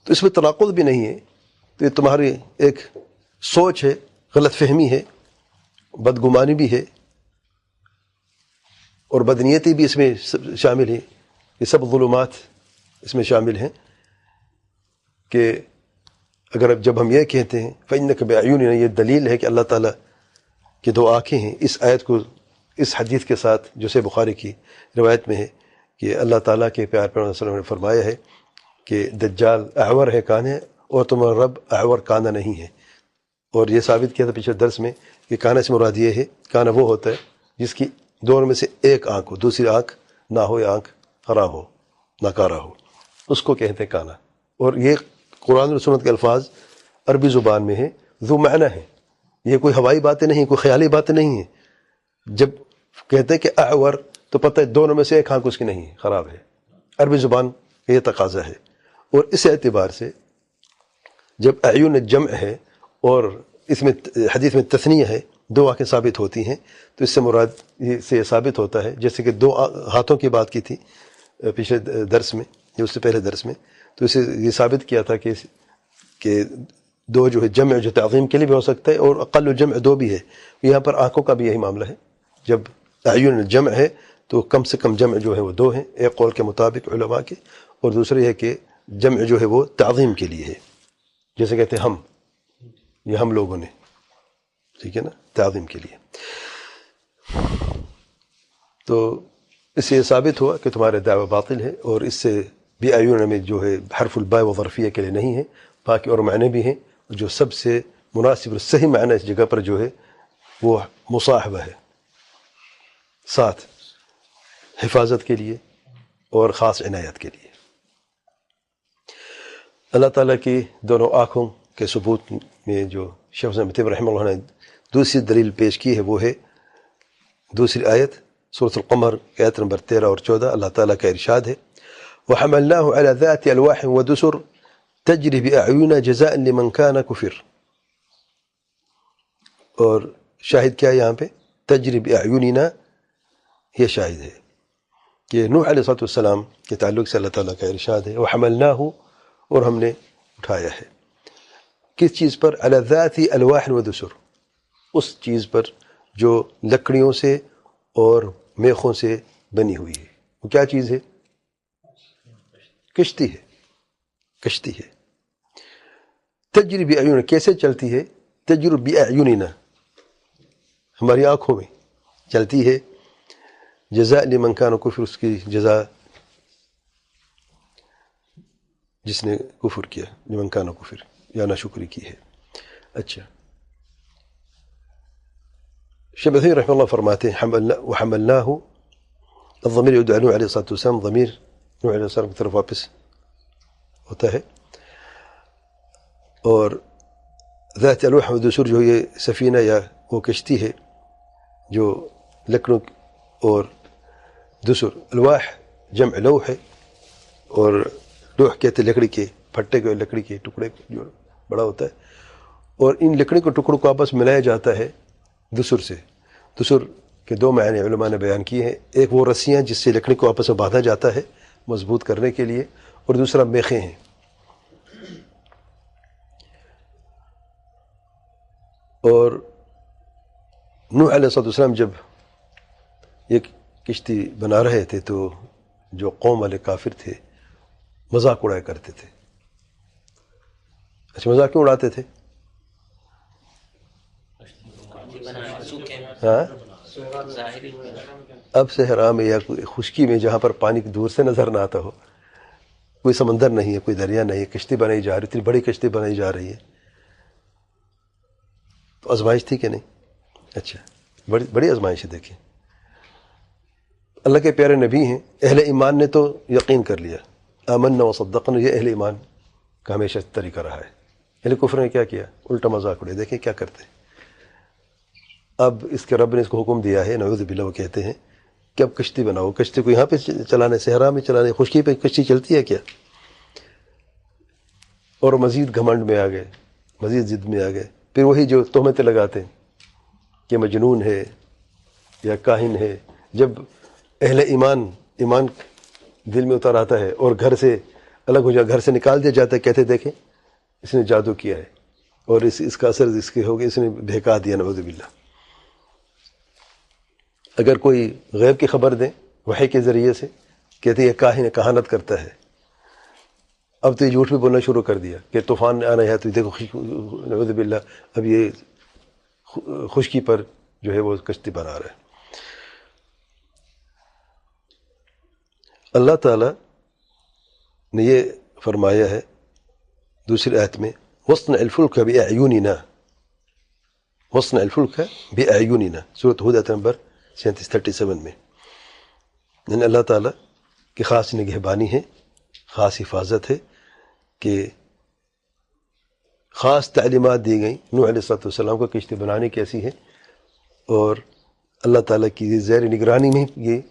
تو اس میں تناقض بھی نہیں ہے، تو یہ تمہاری ایک سوچ ہے، غلط فہمی ہے، بدگمانی بھی ہے، اور بدنیتی بھی اس میں شامل ہے۔ یہ سب ظلمات اس میں شامل ہیں کہ اگر جب ہم یہ کہتے ہیں فَإِنَّكَ بِأَعْيُنِنَا، یہ دلیل ہے کہ اللہ تعالیٰ کی دو آنکھیں ہیں، اس آیت کو اس حدیث کے ساتھ جو صحیح بخاری کی روایت میں ہے کہ اللہ تعالیٰ کے پیار پیغمبر صلی اللہ علیہ وسلم نے فرمایا ہے کہ دجال اعور ہے، کان ہے، اور تمہارا رب اعور کانا نہیں ہے۔ اور یہ ثابت کیا تھا پچھلے درس میں کہ کانا سے مراد یہ ہے، کانا وہ ہوتا ہے جس کی دونوں میں سے ایک آنکھ ہو، دوسری آنکھ نہ ہو یا آنکھ خراب ہو، ناکارہ ہو، اس کو کہتے ہیں کانا۔ اور یہ قرآن اور سنت کے الفاظ عربی زبان میں ہیں، ذو معنی ہے، یہ کوئی ہوائی باتیں نہیں، کوئی خیالی باتیں نہیں ہیں۔ جب کہتے ہیں کہ اعور تو پتہ ہے دونوں میں سے ایک آنکھ اس کی نہیں ہے، خراب ہے، عربی زبان کا یہ تقاضا ہے۔ اور اس اعتبار سے جب اعین جمع ہے اور اس میں حدیث میں تثنیہ ہے، دو آنکھیں ثابت ہوتی ہیں، تو اس سے مراد یہ ثابت ہوتا ہے، جیسے کہ دو ہاتھوں کی بات کی تھی پچھلے درس میں یا اس سے پہلے درس میں، تو اسے یہ ثابت کیا تھا کہ دو جو ہے جمع جو تعظیم کے لیے بھی ہو سکتا ہے، اور اقل جمع دو بھی ہے۔ یہاں پر آنکھوں کا بھی یہی معاملہ ہے، جب اعین جمع ہے تو کم سے کم جمع جو ہے وہ دو ہیں، ایک قول کے مطابق علماء کے، اور دوسرے ہے کہ جمع جو ہے وہ تعظیم کے لیے ہے، جیسے کہتے ہیں ہم، یہ ہم لوگوں نے، ٹھیک ہے نا، تعظیم کے لیے۔ تو اس سے یہ ثابت ہوا کہ تمہارے دعوی باطل ہے، اور اس سے بھی اعین میں جو ہے حرف الباء و ظرفیہ کے لیے نہیں ہے، باقی اور معنی بھی ہیں، جو سب سے مناسب اور صحیح معنی اس جگہ پر جو ہے وہ مصاحبہ ہے، ساتھ حفاظت کے لیے اور خاص عنایت کے لیے۔ اللہ تعالیٰ کی دونوں آنکھوں کے ثبوت میں جو شیخ حسین طیب رحمہ اللہ نے دوسری دلیل پیش کی ہے وہ ہے دوسری آیت سورۃ القمر آیت نمبر 13 اور 14۔ اللہ تعالیٰ کا ارشاد ہے وحملناه على ذات ألواح ودسر تجري بأعيننا جزاء لمن كان كفر. اور شاہد کیا ہے یہاں پہ؟ تجری بأعیننا، یہ شاہد ہے کہ نوح علیہ الصلوۃ والسلام کے تعلق سے اللہ تعالیٰ کا ارشاد ہے وحملناہ، اور ہم نے اٹھایا ہے کس چیز پر؟ علی ذات الواح ودسر، اس چیز پر جو لکڑیوں سے اور میخوں سے بنی ہوئی ہے. وہ کیا چیز ہے؟ کشتی ہے. کشتی ہے. تجری بأعیننا، کیسے چلتی ہے؟ تجری بأعیننا، ہماری آنکھوں میں چلتی ہے. جزاء لمن کان کفر، اس کی جزا جس نے کفر کیا، لمن کان کفر یا ناشکری کی ہے. اچھا، شیخ عثیمین رحمہ اللہ فرماتے ہیں وحملناہ، الضمیر يعود على نوح علیہ الصلوۃ والسلام، ضمیر نوح علیہ السلام کی طرف واپس ہوتا ہے. اور ذات الواح ودسر جو یہ سفینہ یا وہ کشتی ہے جو لکڑوں اور دسر، الواح جمع لوح ہے، اور لوح کہتے لکڑی کے پھٹے کو، لکڑی کے ٹکڑے جو بڑا ہوتا ہے، اور ان لکڑی کے ٹکڑوں کو آپس ملایا جاتا ہے دسر سے. دسر کے دو معنی علماء نے بیان کیے ہیں، ایک وہ رسیاں جس سے لکڑی کو آپس میں باندھا جاتا ہے مضبوط کرنے کے لیے، اور دوسرا میخیں ہیں. اور نوح علیہ السلام جب یہ کشتی بنا رہے تھے تو جو قوم والے کافر تھے مذاق اڑایا کرتے تھے. اچھا، مذاق کیوں اڑاتے تھے؟ ہاں، اب صحرا میں یا کوئی خشکی میں جہاں پر پانی دور سے نظر نہ آتا ہو، کوئی سمندر نہیں ہے، کوئی دریا نہیں ہے، کشتی بنائی جا رہی، اتنی بڑی کشتی بنائی جا رہی ہے، تو آزمائش تھی کہ نہیں؟ اچھا، بڑی آزمائش ہے. دیکھیں، اللہ کے پیارے نبی ہیں، اہل ایمان نے تو یقین کر لیا، آمنا وصدقنا، یہ اہل ایمان کا ہمیشہ طریقہ رہا ہے. اہل کفر نے کیا کیا؟ الٹا مذاق اڑے. دیکھیں کیا کرتے ہیں. اب اس کے رب نے اس کو حکم دیا ہے، نعوذ باللہ، وہ کہتے ہیں کہ اب کشتی بناؤ. کشتی کو یہاں پہ چلانے، صحرا میں چلانے، خشکی پہ کشتی چلتی ہے کیا؟ اور مزید گھمنڈ میں آ گئے، مزید ضد میں آ گئے. پھر وہی جو تہمتیں لگاتے ہیں کہ مجنون ہے یا کاہن ہے. جب اہل ایمان دل میں اتر آتا ہے اور گھر سے الگ ہو جائے، گھر سے نکال دیا جاتا ہے، کہتے دیکھیں اس نے جادو کیا ہے اور اس کا اثر اس کے ہو گیا، اس نے بہکا دیا، نعوذ باللہ. اگر کوئی غیب کی خبر دیں وحی کے ذریعے سے، کہتے یہ کاہن ہے، کہانت کرتا ہے. اب تو یہ جھوٹ بھی بولنا شروع کر دیا کہ طوفان آنا ہے، تو دیکھو نعوذ باللہ اب یہ خشکی پر جو ہے وہ کشتی بنا رہا ہے. اللہ تعالیٰ نے یہ فرمایا ہے دوسری آیت میں وَاصْنَعِ الْفُلْكَ بِأَعْيُنِنَا، وَاصْنَعِ الْفُلْكَ بِأَعْيُنِنَا، سورۃ ہود آیت نمبر 37 میں. یعنی اللہ تعالیٰ کی خاص نگہبانی ہے، خاص حفاظت ہے کہ خاص تعلیمات دی گئیں نوح علیہ السلام کو کشتی بنانے کی ایسی ہے، اور اللہ تعالیٰ کی زیر نگرانی میں یہ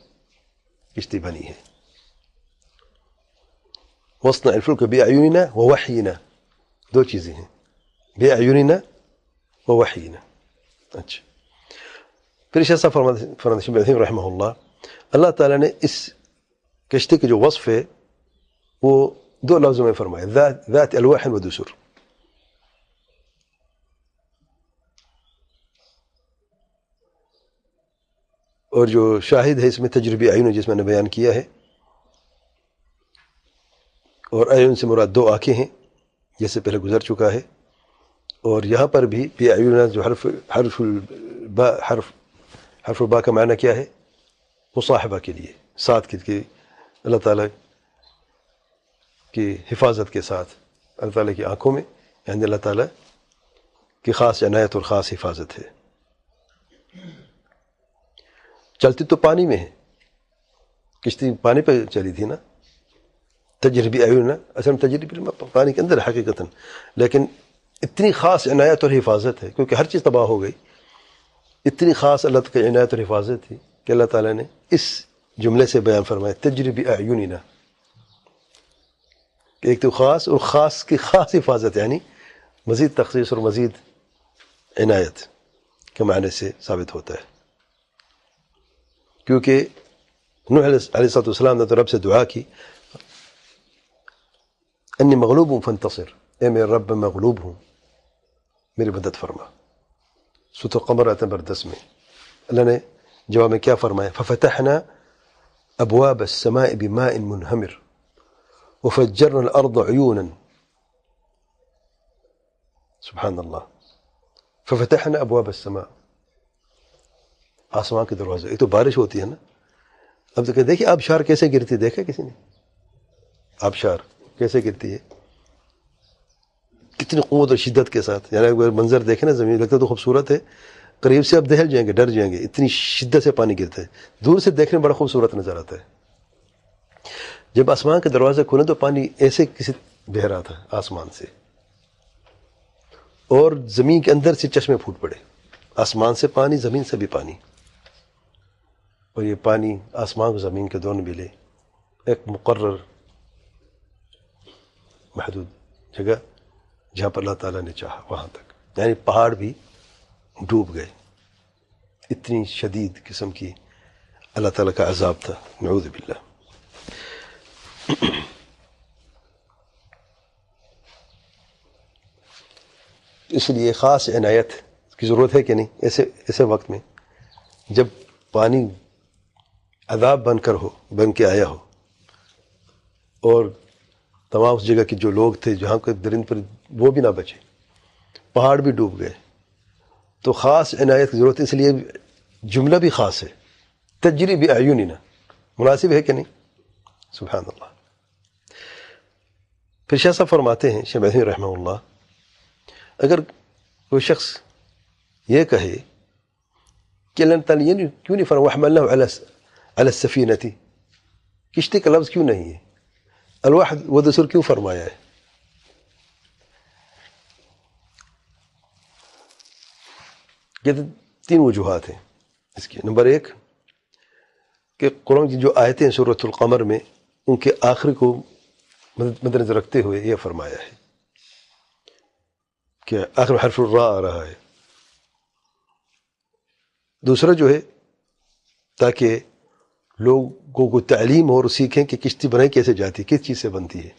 کشتی بنی ہے. وَاصْنَعِ الْفُلْكَ بِأَعْيُنِنَا وَوَحْيِنَا، دو چیزیں ہیں، بِأَعْيُنِنَا وَوَحْيِنَا. اچھا، پھر شیخ صاحب فرماتے ہیں عثیمین رحمہ اللہ تعالیٰ نے اس کشتی کے جو وصف ہے وہ دو لفظوں میں فرمایا، ذات الواح ودسر. اور جو شاہد ہے اس میں تجربی اعین جس میں نے بیان کیا ہے، اور اعین سے مراد دو آنکھیں ہیں جیسے پہلے گزر چکا ہے. اور یہاں پر بھی اعین جو حرف الباء کا معنی کیا ہے؟ مصاحبہ کے لیے، ساتھ کے اللہ تعالیٰ کی حفاظت کے ساتھ، اللہ تعالیٰ کی آنکھوں میں، یعنی اللہ تعالیٰ کی خاص عنایت اور خاص حفاظت ہے. چلتی تو پانی میں ہے، کشتی پانی پہ چلی تھی نا، تجربی اعین، اصل میں تجربی پانی کے اندر حقیقتاً، لیکن اتنی خاص عنایت اور حفاظت ہے کیونکہ ہر چیز تباہ ہو گئی. اتنی خاص اللہ کی عنایت اور حفاظت تھی کہ اللہ تعالیٰ نے اس جملے سے بیان فرمایا تجربی اعیننا، کہ ایک تو خاص اور خاص کی خاص حفاظت، یعنی مزید تخصیص اور مزید عنایت کے معنی سے ثابت ہوتا ہے. کیونکہ نوح علیہ الصلوۃ والسلام نے تو رب سے دعا کی انی مغلوب ہوں فانتصر، اے میرے رب میں مغلوب ہوں میری مدد فرما. سورۃ القمر آیت نمبر 10 میں اللہ نے جواب میں کیا فرمایا؟ ففتحنا ابواب السماء بماء منہمر وفجرنا الارض عیونا. سبحان اللہ. ففتحنا ابواب السماء، آسمان کے دروازے. ایک تو بارش ہوتی ہے نا، اب تو کہ دیکھیے آبشار کیسے گرتی، دیکھا کسی نے آبشار کیسے گرتی ہے، کتنی قوت اور شدت کے ساتھ. یعنی اگر منظر دیکھیں نا زمین لگتا ہے تو خوبصورت ہے، قریب سے آپ دہل جائیں گے، ڈر جائیں گے، اتنی شدت سے پانی گرتا ہے. دور سے دیکھنے میں بڑا خوبصورت نظر آتا ہے. جب آسمان کے دروازے کھولے تو پانی ایسے کسی بہہ رہا تھا آسمان سے، اور زمین کے اندر سے چشمے پھوٹ پڑے. آسمان سے پانی، زمین سے بھی پانی، اور یہ پانی آسمان و زمین کے دونوں ملے ایک مقرر محدود جگہ جہاں پر اللہ تعالیٰ نے چاہا وہاں تک. یعنی پہاڑ بھی ڈوب گئے. اتنی شدید قسم کی اللہ تعالیٰ کا عذاب تھا، نعوذ باللہ. اس لیے خاص عنایت کی ضرورت ہے کہ نہیں ایسے وقت میں جب پانی عذاب بن کے آیا ہو، اور تمام اس جگہ کے جو لوگ تھے جہاں کے درند پر وہ بھی نہ بچے، پہاڑ بھی ڈوب گئے، تو خاص عنایت کی ضرورت ہے. اس لیے جملہ بھی خاص ہے، تجری بأعیننا، مناسب ہے کہ نہیں؟ سبحان اللہ. پھر شاہ صاحب فرماتے ہیں، شیخ مدنی رحمہ اللہ، اگر کوئی شخص یہ کہے کہ اللہ تعالیٰ یہ کیوں نہیں فرمایا وَحَمَلْنَاهُ عَلَى السَّفِينَةِ، کشتی کا لفظ کیوں نہیں ہے، الوحد ودسر کیوں فرمایا ہے؟ یہ 3 وجوہات ہیں اس کی. نمبر 1 کہ قرآن کی جو آیتیں ہیں سورۃ القمر میں، ان کے آخر کو مد نظر رکھتے ہوئے یہ فرمایا ہے کہ آخر حرف الراء آ رہا ہے. دوسرا جو ہے تاکہ لوگوں کو تعلیم اور سیکھیں کہ کشتی بنائی کیسے جاتی ہے، کس چیز سے بنتی ہے.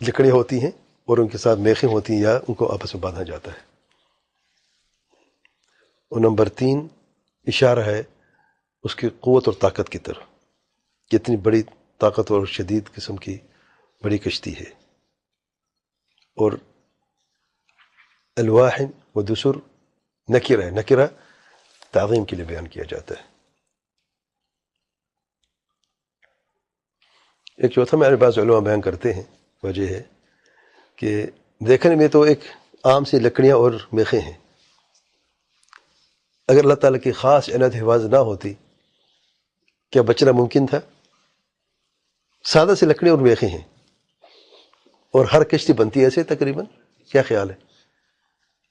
لکڑیاں ہوتی ہیں اور ان کے ساتھ میخیں ہوتی ہیں، یا ان کو آپس میں باندھا جاتا ہے. اور نمبر 3 اشارہ ہے اس کی قوت اور طاقت کی طرف، کتنی بڑی طاقت اور شدید قسم کی بڑی کشتی ہے. اور الواح و دسر نکرہ ہے، نکرہ تعظیم کے لیے بیان کیا جاتا ہے. ایک چوتھا میں بعض علماء بیان کرتے ہیں وجہ ہے کہ دیکھنے میں تو ایک عام سی لکڑیاں اور میخیں ہیں، اگر اللہ تعالیٰ کی خاص عنایت حفاظت نہ ہوتی کیا بچنا ممکن تھا؟ سادہ سی لکڑی اور میخیں ہیں، اور ہر کشتی بنتی ہے ایسے تقریباً. کیا خیال ہے؟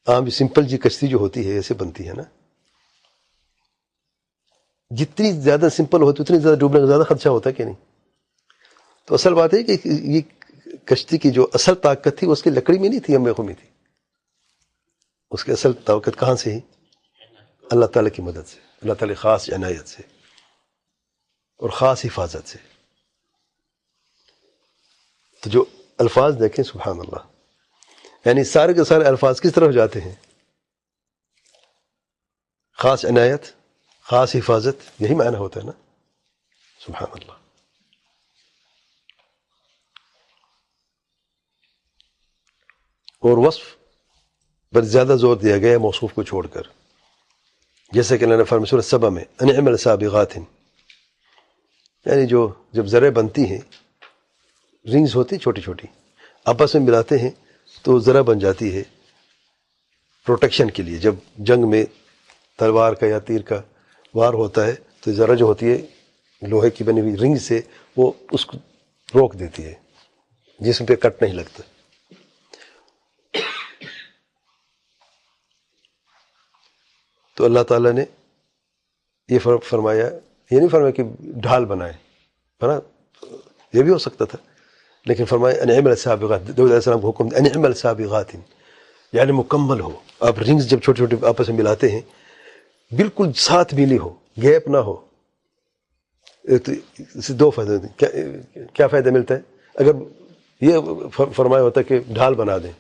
عام سمپل جی کشتی جو ہوتی ہے ایسے بنتی ہے نا. جتنی زیادہ سمپل ہوتی اتنی زیادہ ڈوبنے کا زیادہ خدشہ ہوتا ہے کہ نہیں؟ تو اصل بات ہے کہ یہ کشتی کی جو اصل طاقت تھی اس کی لکڑی میں نہیں تھی، میخوں میں تھی. اس کی اصل طاقت کہاں سے ہی؟ اللہ تعالیٰ کی مدد سے، اللہ تعالیٰ کی خاص عنایت سے اور خاص حفاظت سے. تو جو الفاظ دیکھیں سبحان اللہ، یعنی سارے کے سارے الفاظ کس طرف جاتے ہیں؟ خاص عنایت، خاص حفاظت، یہی معنی ہوتا ہے نا. سبحان اللہ. اور وصف پر زیادہ زور دیا گیا ہے موصوف کو چھوڑ کر، جیسے کہ اللہ نے فرمایا سورۃ سبا میں انعم السابغات، یعنی جب ذرے بنتی ہیں، رنگز ہوتی چھوٹی چھوٹی، آپس میں ملاتے ہیں تو ذرہ بن جاتی ہے پروٹیکشن کے لیے. جب جنگ میں تلوار کا یا تیر کا وار ہوتا ہے تو ذرہ جو ہوتی ہے لوہے کی بنی ہوئی رنگ سے وہ اس کو روک دیتی ہے، جسم پہ کٹ نہیں لگتا. تو اللہ تعالیٰ نے یہ فرمایا، یہ نہیں فرمایا کہ ڈھال بنائے، ہے نا، یہ بھی ہو سکتا تھا، لیکن فرمایا ان اعمل سابغات، داؤد علیہ السلام کو حکم ان اعمل سابغات، یعنی مکمل ہو. آپ رنگز جب چھوٹے چھوٹے آپس میں ملاتے ہیں بالکل ساتھ ملی ہو، گیپ نہ ہو. ایک تو اس سے دو فائدے ہوتے ہیں. کیا فائدہ ملتا ہے؟ اگر یہ فرمایا ہوتا کہ ڈھال بنا دیں،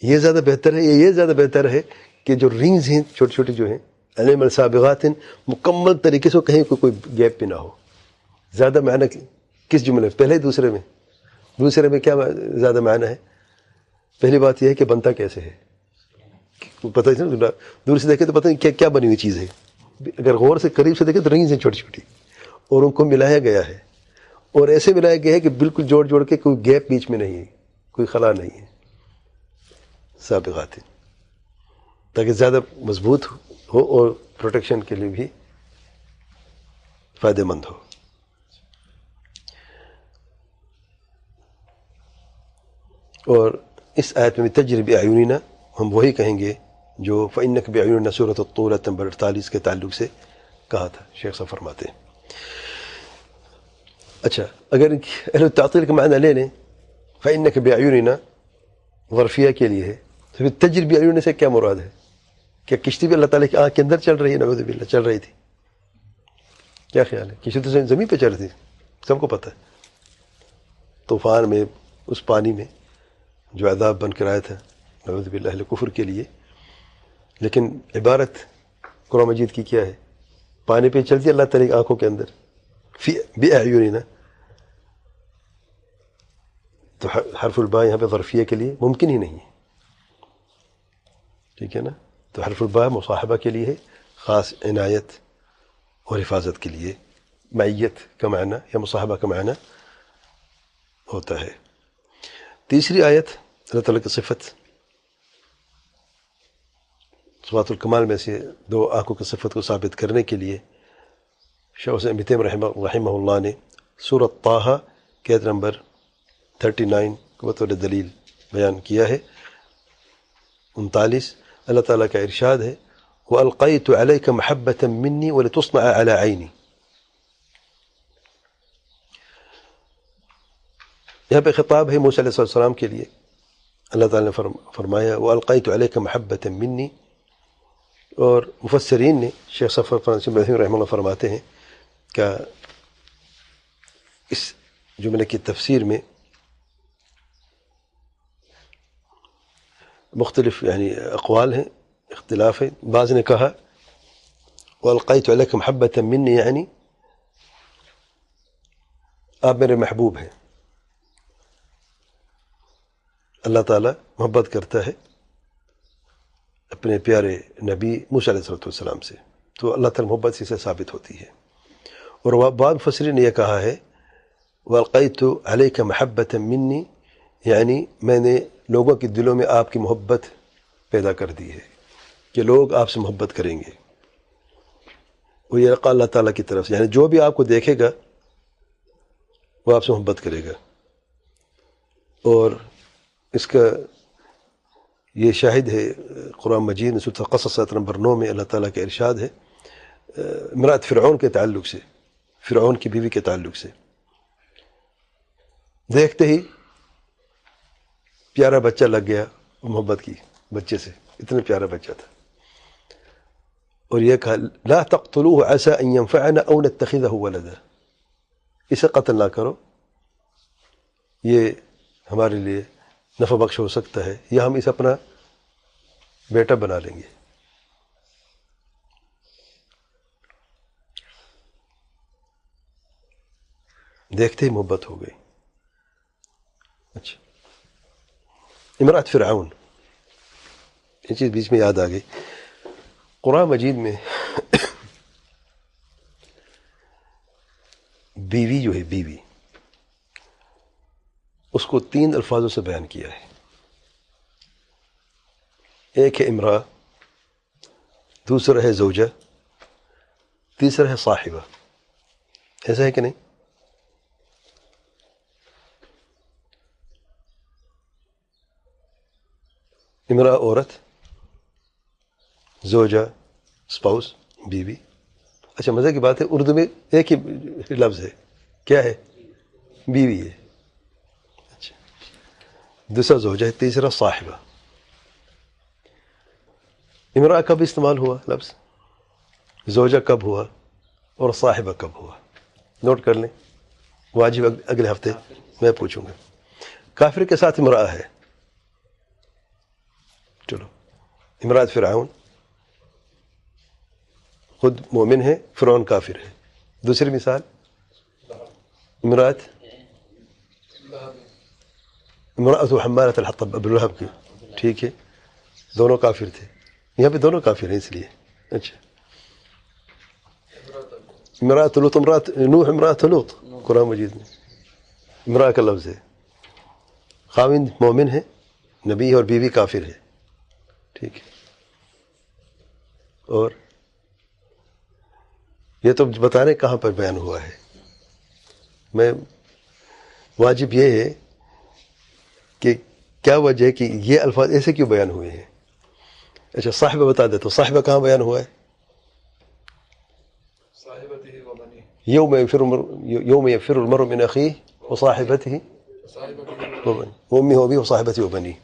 یہ زیادہ بہتر ہے. یہ زیادہ بہتر ہے کہ جو رنگز ہیں چھوٹی چھوٹی جو ہیں علم السابغات مکمل طریقے سے کہیں کوئی گیپ بھی نہ ہو. زیادہ معنی کس جملے میں؟ پہلے دوسرے میں. دوسرے میں کیا زیادہ معنی ہے؟ پہلی بات یہ ہے کہ بنتا کیسے ہے، پتہ نہیں، دور سے دیکھے تو پتہ نہیں کیا بنی ہوئی چیز ہے. اگر غور سے قریب سے دیکھیں تو رنگز ہیں چھوٹی چھوٹی، اور ان کو ملایا گیا ہے، اور ایسے ملایا گیا ہے کہ بالکل جوڑ جوڑ کے کوئی گیپ بیچ میں نہیں ہے، کوئی خلا نہیں ہے. سابغات تاکہ زیادہ مضبوط ہو اور پروٹیکشن کے لیے بھی فائدہ مند ہو. اور اس آیت میں تجری بِأَعْيُنِنَا ہم وہی کہیں گے جو فَإِنَّكَ بِأَعْيُنِنَا سورۃ الطور نمبر 48 کے تعلق سے کہا تھا. شیخ صاحب فرماتے ہیں. اچھا، اگر اہل التعطیل کا معنی لے لیں فَإِنَّكَ بِأَعْيُنِنَا ظرفیہ کے لیے ہے، تو پھر تجری بِأَعْيُنِنَا سے کیا مراد ہے؟ کیا کشتی بھی اللہ تعالیٰ کی آنکھ کے اندر چل رہی ہے؟ نعوذ باللہ چل رہی تھی. کیا خیال ہے؟ کشتی تو زمین پہ چل رہی تھی، سب کو پتہ ہے. طوفان میں، اس پانی میں جو عذاب بن کر آیا تھا نعوذ باللہ اہل کفر کے لیے. لیکن عبارت قرآن مجید کی کیا ہے؟ پانی پہ چلتی ہے اللہ تعالیٰ کی آنکھوں کے اندر. فی بِأَعْيُنِنَا تو حرف الباء یہاں پہ ظرفیہ کے لیے ممکن ہی نہیں ہے. ٹھیک ہے نا؟ تو حرف الباء مصاحبہ کے لیے ہے، خاص عنایت اور حفاظت کے لیے معیت کا معنی یا مصاحبہ کا معنی ہوتا ہے. تیسری آیت اللہ تعالیٰ کی صفت، صفات الکمال میں سے دو آنکھوں کی صفت کو ثابت کرنے کے لیے شیخ حسین ابن تیمیہ رحمہ اللہ نے سورۃ طٰہٰ کے آیت نمبر 39 کو بطور دلیل بیان کیا ہے. 39 اللہ تعالیٰ کا ارشاد ہے وَأَلْقَيْتُ عَلَيْكَ مَحَبَّةً مِّنِّي وَلِتُصْنَعَ عَلَىٰ عَيْنِي. یہاں پہ خطاب ہے موسیٰ علیہ السلام کے لیے. اللہ تعالیٰ نے فرمایا وَأَلْقَيْتُ عَلَيْكَ مَحَبَّةً مِّنِّي، اور مفسرین نے شیخ صفر فرانسی رحمہ اللہ فرماتے ہیں کہ اس جملے کی تفسیر میں مختلف یعنی اقوال ہیں، اختلاف ہے. بعض نے کہا وَأَلْقَيْتُ عَلَيْكَ مَحَبَّةً مِّنِّي یعنی آپ میرے محبوب ہیں. اللہ تعالیٰ محبت کرتا ہے اپنے پیارے نبی موسیٰ علیہ السلام سے، تو اللہ تعالیٰ محبت سے ثابت ہوتی ہے. اور بعض مفسرین نے یہ کہا ہے وَأَلْقَيْتُ عَلَيْكَ مَحَبَّةً مِّنِّي یعنی میں نے لوگوں کے دلوں میں آپ کی محبت پیدا کر دی ہے کہ لوگ آپ سے محبت کریں گے. وہ یہ اللہ تعالیٰ کی طرف سے، یعنی جو بھی آپ کو دیکھے گا وہ آپ سے محبت کرے گا. اور اس کا یہ شاہد ہے قرآن مجید میں سورۃ القصص آیت نمبر 9 میں اللہ تعالیٰ کا ارشاد ہے امرأت فرعون کے تعلق سے، فرعون کی بیوی کے تعلق سے. دیکھتے ہی پیارا بچہ لگ گیا، محبت کی بچے سے، اتنا پیارا بچہ تھا. اور یہ کہا لا تقتلوه عسى ان ينفعنا او نتخذه ولدا، اسے قتل نہ کرو، یہ ہمارے لیے نفع بخش ہو سکتا ہے یا ہم اسے اپنا بیٹا بنا لیں گے. دیکھتے ہی محبت ہو گئی. اچھا، امرأت فرعون، یہ چیز بیچ میں یاد آ گئی. قرآن مجید میں بیوی جو ہے، بیوی، اس کو 3 الفاظوں سے بیان کیا ہے. ایک ہے امرأہ، دوسرا ہے زوجہ، تیسرا ہے صاحبہ. ایسا ہے کہ نہیں؟ امرأہ عورت، زوجہ اسپاؤس بیوی. اچھا، مزے کی بات ہے اردو میں ایک ہی لفظ ہے، کیا ہے؟ بیوی ہے. اچھا دوسرا زوجہ ہے. تیسرا صاحبہ. امرأہ کب استعمال ہوا لفظ؟ زوجہ کب ہوا اور صاحبہ کب ہوا؟ نوٹ کر لیں. واجب اگلے ہفتے میں پوچھوں گا. کافر کے ساتھ امرأہ ہے. چلو امرأة فرعون خود مومن ہے, فرعون کافر ہے. دوسری مثال امرأة حمالة الحطب ابو لہب کی. ٹھیک ہے دونوں کافر تھے. یہاں پہ دونوں کافر ہیں اس لیے. اچھا امرأة لوط نوح امرأة لوط قرآن مجید میں امرأة کا لفظ ہے. خاوند مومن ہے نبی ہے اور بیوی کافر ہے. ٹھیک ہے. اور یہ تو بتا رہے کہاں پر بیان ہوا ہے. میں واجب یہ ہے کہ کیا وجہ ہے کہ یہ الفاظ ایسے کیوں بیان ہوئے ہیں. اچھا صاحبہ بتا دے تو صاحبہ کہاں بیان ہوا ہے؟ یوم یفر المرء من اخیہ وصاحبته وامه وابيه وصاحبته وبنيه.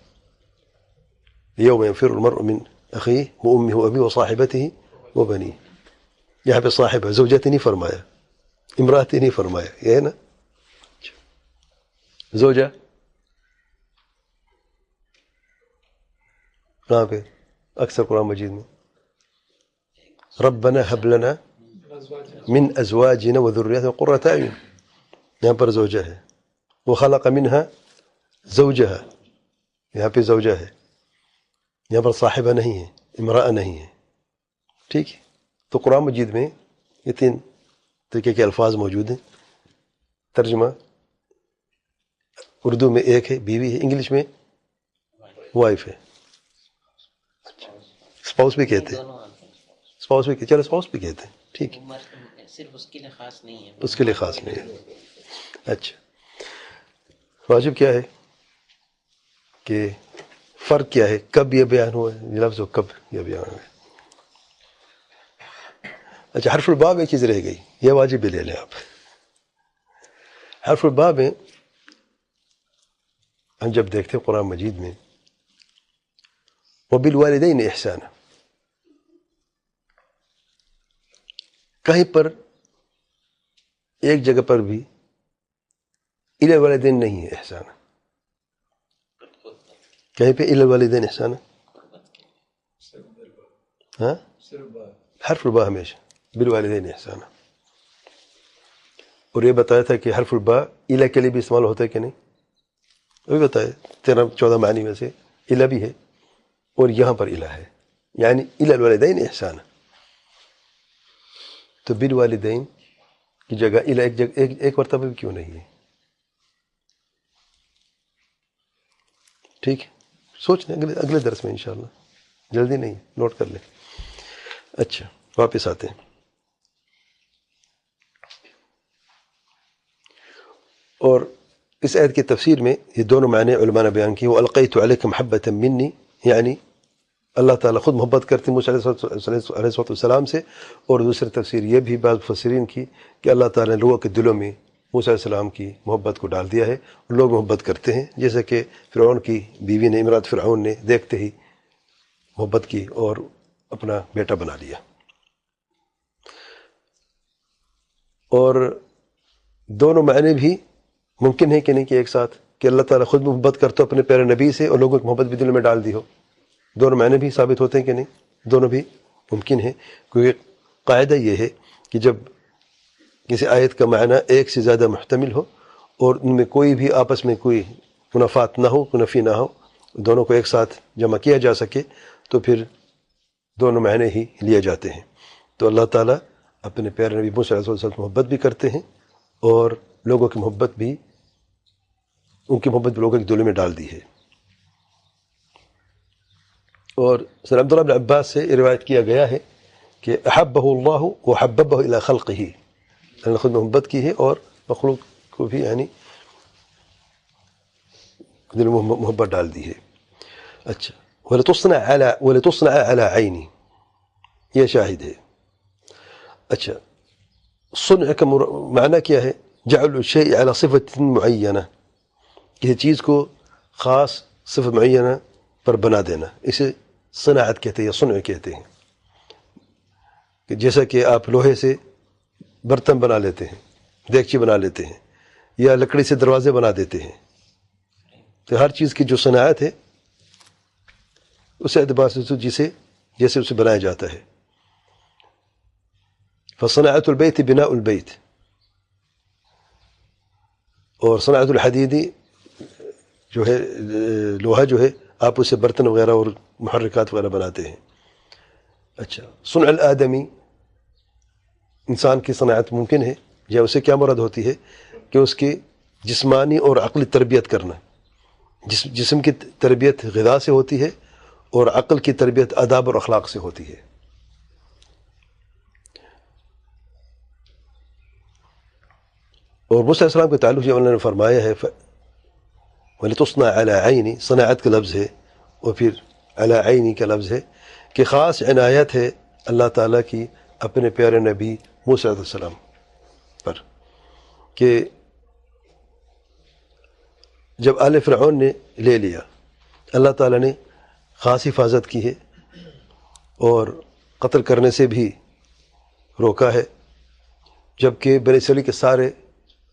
يوم يفر المرء من اخیہ وامه وابيه وصاحبته وبنيه. یہاں پہ صاحبہ زوجتی نہیں فرمایا, امراتی نہیں فرمایا. یہ ہے نا. زوجہ کہاں پہ اکثر قرآن مجید میں ربنا هب لنا من ازواجنا وذرياتنا قرة اعين. یہاں پر زوجہ ہے. وخلق منها زوجها. یہاں پہ زوجہ ہے. یہاں پر صاحبہ نہیں ہے, امرأہ نہیں ہے. ٹھیک ہے. تو قرآن مجید میں یہ تین طریقے کے الفاظ موجود ہیں. ترجمہ اردو میں ایک ہے بیوی ہے, انگلش میں وائف ہے. اسپاؤس بھی کہتے ہیں. اسپاؤس بھی چلو اسپاؤس بھی کہتے ہیں. ٹھیک ہے صرف اس کے لیے خاص نہیں ہے. اس کے لیے خاص نہیں ہے. اچھا واجب کیا ہے کہ فرق کیا ہے, کب یہ بیان ہوا ہے یہ لفظ, کب یہ بیان ہوا ہے. اچھا حرف الباب ایک چیز رہ گئی, یہ واجب بھی لے لیں آپ. حرف الباب میں ہم جب دیکھتے ہیں قرآن مجید میں وبالوالدین احسانا, کہیں پر ایک جگہ پر بھی الی الوالدین نہیں ہے احسانا. کہیں پہ الی الوالدین احسانا. ہاں حرف الباء ہمیشہ بالوالدین احسانا. اور یہ بتایا تھا کہ حرف الباء الی کے لیے بھی استعمال ہوتا ہے کہ نہیں, وہ بھی بتایا 13-14 معنی میں سے الی بھی ہے اور یہاں پر الی ہے, یعنی الی الوالدین احسانا. تو بالوالدین کی جگہ الی ایک مرتبہ بھی کیوں نہیں ہے؟ ٹھیک ہے سوچ لیں اگلے درس میں انشاءاللہ, جلدی نہیں, نوٹ کر لیں. اچھا واپس آتے ہیں. اور اس آیت کی تفسیر میں یہ دونوں معنی علماء نے بیان کی. وَأَلْقَيْتُ عَلَيْكَ مَحَبَّةً مِّنِّي, یعنی اللہ تعالیٰ خود محبت کرتے موسیٰ علیہ السلام سے. اور دوسری تفسیر یہ بھی بعض مفسرین کی کہ اللہ تعالیٰ نے لوگوں کے دلوں میں موسیٰ علیہ السلام کی محبت کو ڈال دیا ہے, اور لوگ محبت کرتے ہیں. جیسے کہ فرعون کی بیوی نے, امرأة فرعون نے دیکھتے ہی محبت کی اور اپنا بیٹا بنا لیا. اور دونوں معنی بھی ممکن ہے کہ نہیں کہ ایک ساتھ, کہ اللہ تعالیٰ خود محبت کرتا اپنے پیارے نبی سے اور لوگوں کی محبت بھی دل میں ڈال دی ہو. دونوں معنی بھی ثابت ہوتے ہیں کہ نہیں, دونوں بھی ممکن ہیں. کیونکہ قاعدہ یہ ہے کہ جب کسی آیت کا معنی ایک سے زیادہ محتمل ہو اور ان میں کوئی بھی آپس میں کوئی منافات نہ ہو, کوئی نفی نہ ہو, دونوں کو ایک ساتھ جمع کیا جا سکے, تو پھر دونوں معنی ہی لیے جاتے ہیں. تو اللہ تعالیٰ اپنے پیارے نبی موسیٰ علیہ السلام محبت بھی کرتے ہیں اور لوگوں کی محبت بھی, ان کی محبت بھی لوگوں کے دلوں میں ڈال دی ہے. اور سر عبداللہ بن عباس سے روایت کیا گیا ہے کہ احبہ اللہ وحببہ الی خلقہ, اللہ نے خود محبت کی ہے اور مخلوق کو بھی یعنی دل میں محبت ڈال دی ہے. اچھا وَلِتُصْنَعَ عَلَى عَيْنِي, یہ شاہد ہے. اچھا صنع کا معنی کیا ہے؟ جعل الشيء على صفة معينة، کسی چیز کو خاص صفت معینہ پر بنا دینا، اسے صناعت کہتے ہیں یا صنع کہتے ہیں. کہ جیسا کہ آپ لوہے سے برتن بنا لیتے ہیں، دیگچی بنا لیتے ہیں، یا لکڑی سے دروازے بنا دیتے ہیں، تو ہر چیز کی جو صناعت ہے اس اعتبار سے جیسے اسے بنایا جاتا ہے. فصناعت البیت بناء البیت، اور صناعت الحدیدی جو ہے لوہا جو ہے آپ اسے برتن وغیرہ اور محرکات وغیرہ بناتے ہیں. اچھا، صنع الآدمی، انسان کی صناعت ممکن ہے، یا اسے کیا مراد ہوتی ہے کہ اس کی جسمانی اور عقلی تربیت کرنا. جسم کی تربیت غذا سے ہوتی ہے اور عقل کی تربیت آداب اور اخلاق سے ہوتی ہے. اور موسیٰ علیہ السلام کے تعلق جو اللہ نے فرمایا ہے وَلِتُصْنَعَ عَلَىٰ عَيْنِ، صناعت کا لفظ ہے اور پھر عَلَىٰ عَيْنِ کا لفظ ہے کہ خاص عنایت ہے اللہ تعالیٰ کی اپنے پیارے نبی موسیٰ علیہ السلام پر، کہ جب آل فرعون نے لے لیا اللہ تعالیٰ نے خاص حفاظت کی ہے اور قتل کرنے سے بھی روکا ہے، جبکہ بنی اسرائیل کے سارے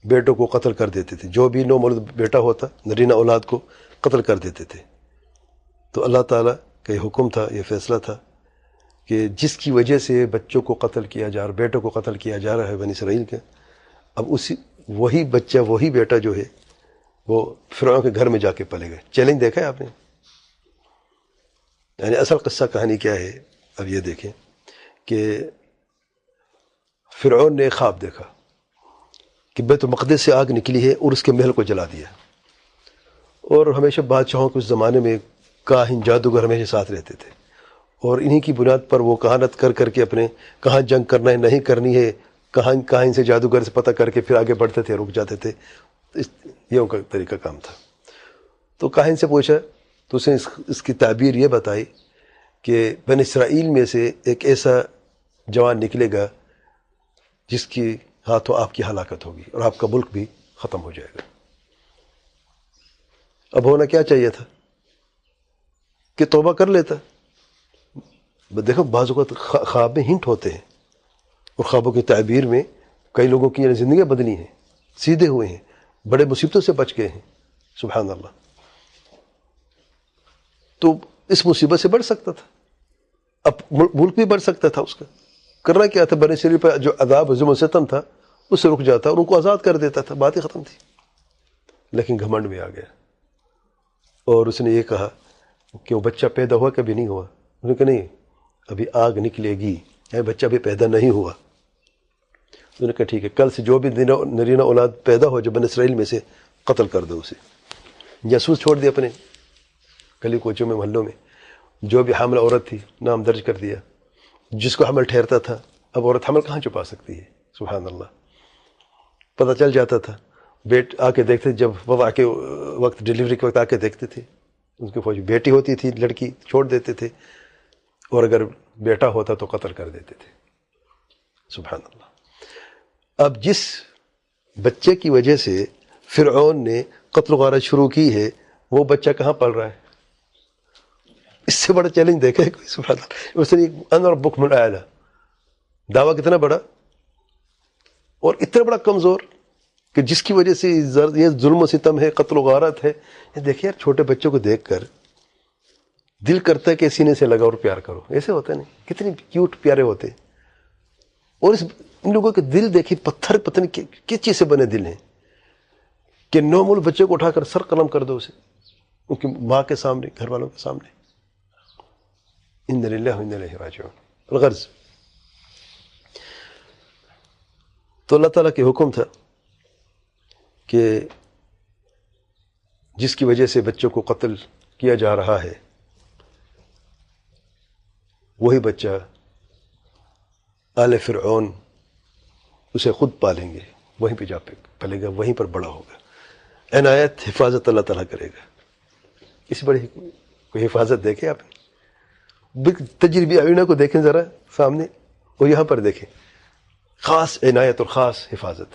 بیٹوں کو قتل کر دیتے تھے. جو بھی نومولود بیٹا ہوتا نرینہ اولاد کو قتل کر دیتے تھے. تو اللہ تعالیٰ کا یہ حکم تھا، یہ فیصلہ تھا کہ جس کی وجہ سے بچوں کو قتل کیا جا رہا، بیٹوں کو قتل کیا جا رہا ہے بنی اسرائیل کے، اب وہی بچہ، وہی بیٹا جو ہے وہ فرعون کے گھر میں جا کے پلے گئے. چیلنج دیکھا ہے آپ نے؟ یعنی اصل قصہ کہانی کیا ہے؟ اب یہ دیکھیں کہ فرعون نے خواب دیکھا کہ بیت المقدس سے آگ نکلی ہے اور اس کے محل کو جلا دیا. اور ہمیشہ بادشاہوں کے اس زمانے میں کاہن جادوگر ہمیشہ ساتھ رہتے تھے، اور انہی کی بنیاد پر وہ کہانت کر کر کے اپنے کہاں جنگ کرنا ہے نہیں کرنی ہے، کاہن سے جادوگر سے پتہ کر کے پھر آگے بڑھتے تھے، رک جاتے تھے. یہ ان کا طریقہ کام تھا. تو کاہن سے پوچھا تو اس نے اس کی تعبیر یہ بتائی کہ بنی اسرائیل میں سے ایک ایسا جوان نکلے گا جس کی ہاتھوں آپ کی ہلاکت ہوگی اور آپ کا ملک بھی ختم ہو جائے گا. اب ہونا کیا چاہیے تھا کہ توبہ کر لیتا. دیکھو بعض اوقات خواب میں ہنٹ ہوتے ہیں، اور خوابوں کی تعبیر میں کئی لوگوں کی زندگیاں بدلی ہیں، سیدھے ہوئے ہیں، بڑے مصیبتوں سے بچ گئے ہیں. سبحان اللہ. تو اس مصیبت سے بڑھ سکتا تھا، اب ملک بھی بڑھ سکتا تھا. اس کا کرنا کیا تھا؟ بنی اسرائیل پر جو عذاب ظلم و ستم تھا اس سے رک جاتا اور ان کو آزاد کر دیتا تھا، بات ہی ختم تھی. لیکن گھمنڈ میں آ گیا اور اس نے یہ کہا کہ وہ بچہ پیدا ہوا کبھی نہیں ہوا. انہوں نے کہا نہیں، ابھی آگ نکلے گی، بچہ بھی پیدا نہیں ہوا. انہوں نے کہا ٹھیک ہے، کل سے جو بھی نرینہ اولاد پیدا ہو جو بنی اسرائیل میں سے قتل کر دو اسے. جاسوس چھوڑ دیا اپنے گلی کوچوں میں، محلوں میں. جو بھی حاملہ عورت تھی نام درج کر دیا. جس کو حمل ٹھہرتا تھا، اب عورت حمل کہاں چھپا سکتی ہے؟ سبحان اللہ. پتہ چل جاتا تھا، آ کے دیکھتے، جب وضع کے وقت، ڈیلیوری کے وقت آ کے دیکھتے تھے. ان کی فوج بیٹی ہوتی تھی لڑکی چھوڑ دیتے تھے، اور اگر بیٹا ہوتا تو قتل کر دیتے تھے. سبحان اللہ. اب جس بچے کی وجہ سے فرعون نے قتل و غارت شروع کی ہے، وہ بچہ کہاں پل رہا ہے؟ اس سے بڑا چیلنج دیکھا ہے کوئی؟ سبحان اللہ. اس نے انا ربکم الاعلی، دعویٰ کتنا بڑا اور اتنا بڑا کمزور کہ جس کی وجہ سے یہ ظلم و ستم ہے، قتل و غارت ہے. یہ دیکھیں یار، چھوٹے بچوں کو دیکھ کر دل کرتا ہے کہ سینے سے لگا اور پیار کرو. ایسے ہوتا نہیں؟ کتنے کیوٹ پیارے ہوتے ہیں. اور ان لوگوں کے دل دیکھیں، پتھر پتہ نہیں کس چیز سے بنے دل ہیں کہ نومول بچے کو اٹھا کر سر قلم کر دو اسے ان کی ماں کے سامنے، گھر والوں کے سامنے. انا للہ و انا الیہ راجعون. الغرض تو اللہ تعالیٰ کے حکم تھا کہ جس کی وجہ سے بچوں کو قتل کیا جا رہا ہے، وہی بچہ آل فرعون اسے خود پالیں گے، وہیں پہ جا پلے گا، وہیں پر بڑا ہوگا. عنایت، حفاظت اللہ تعالیٰ کرے گا. اس بڑی کوئی حفاظت دیکھیں آپ نے؟ تجربی آئینہ کو دیکھیں ذرا سامنے، اور یہاں پر دیکھیں خاص عنایت اور خاص حفاظت.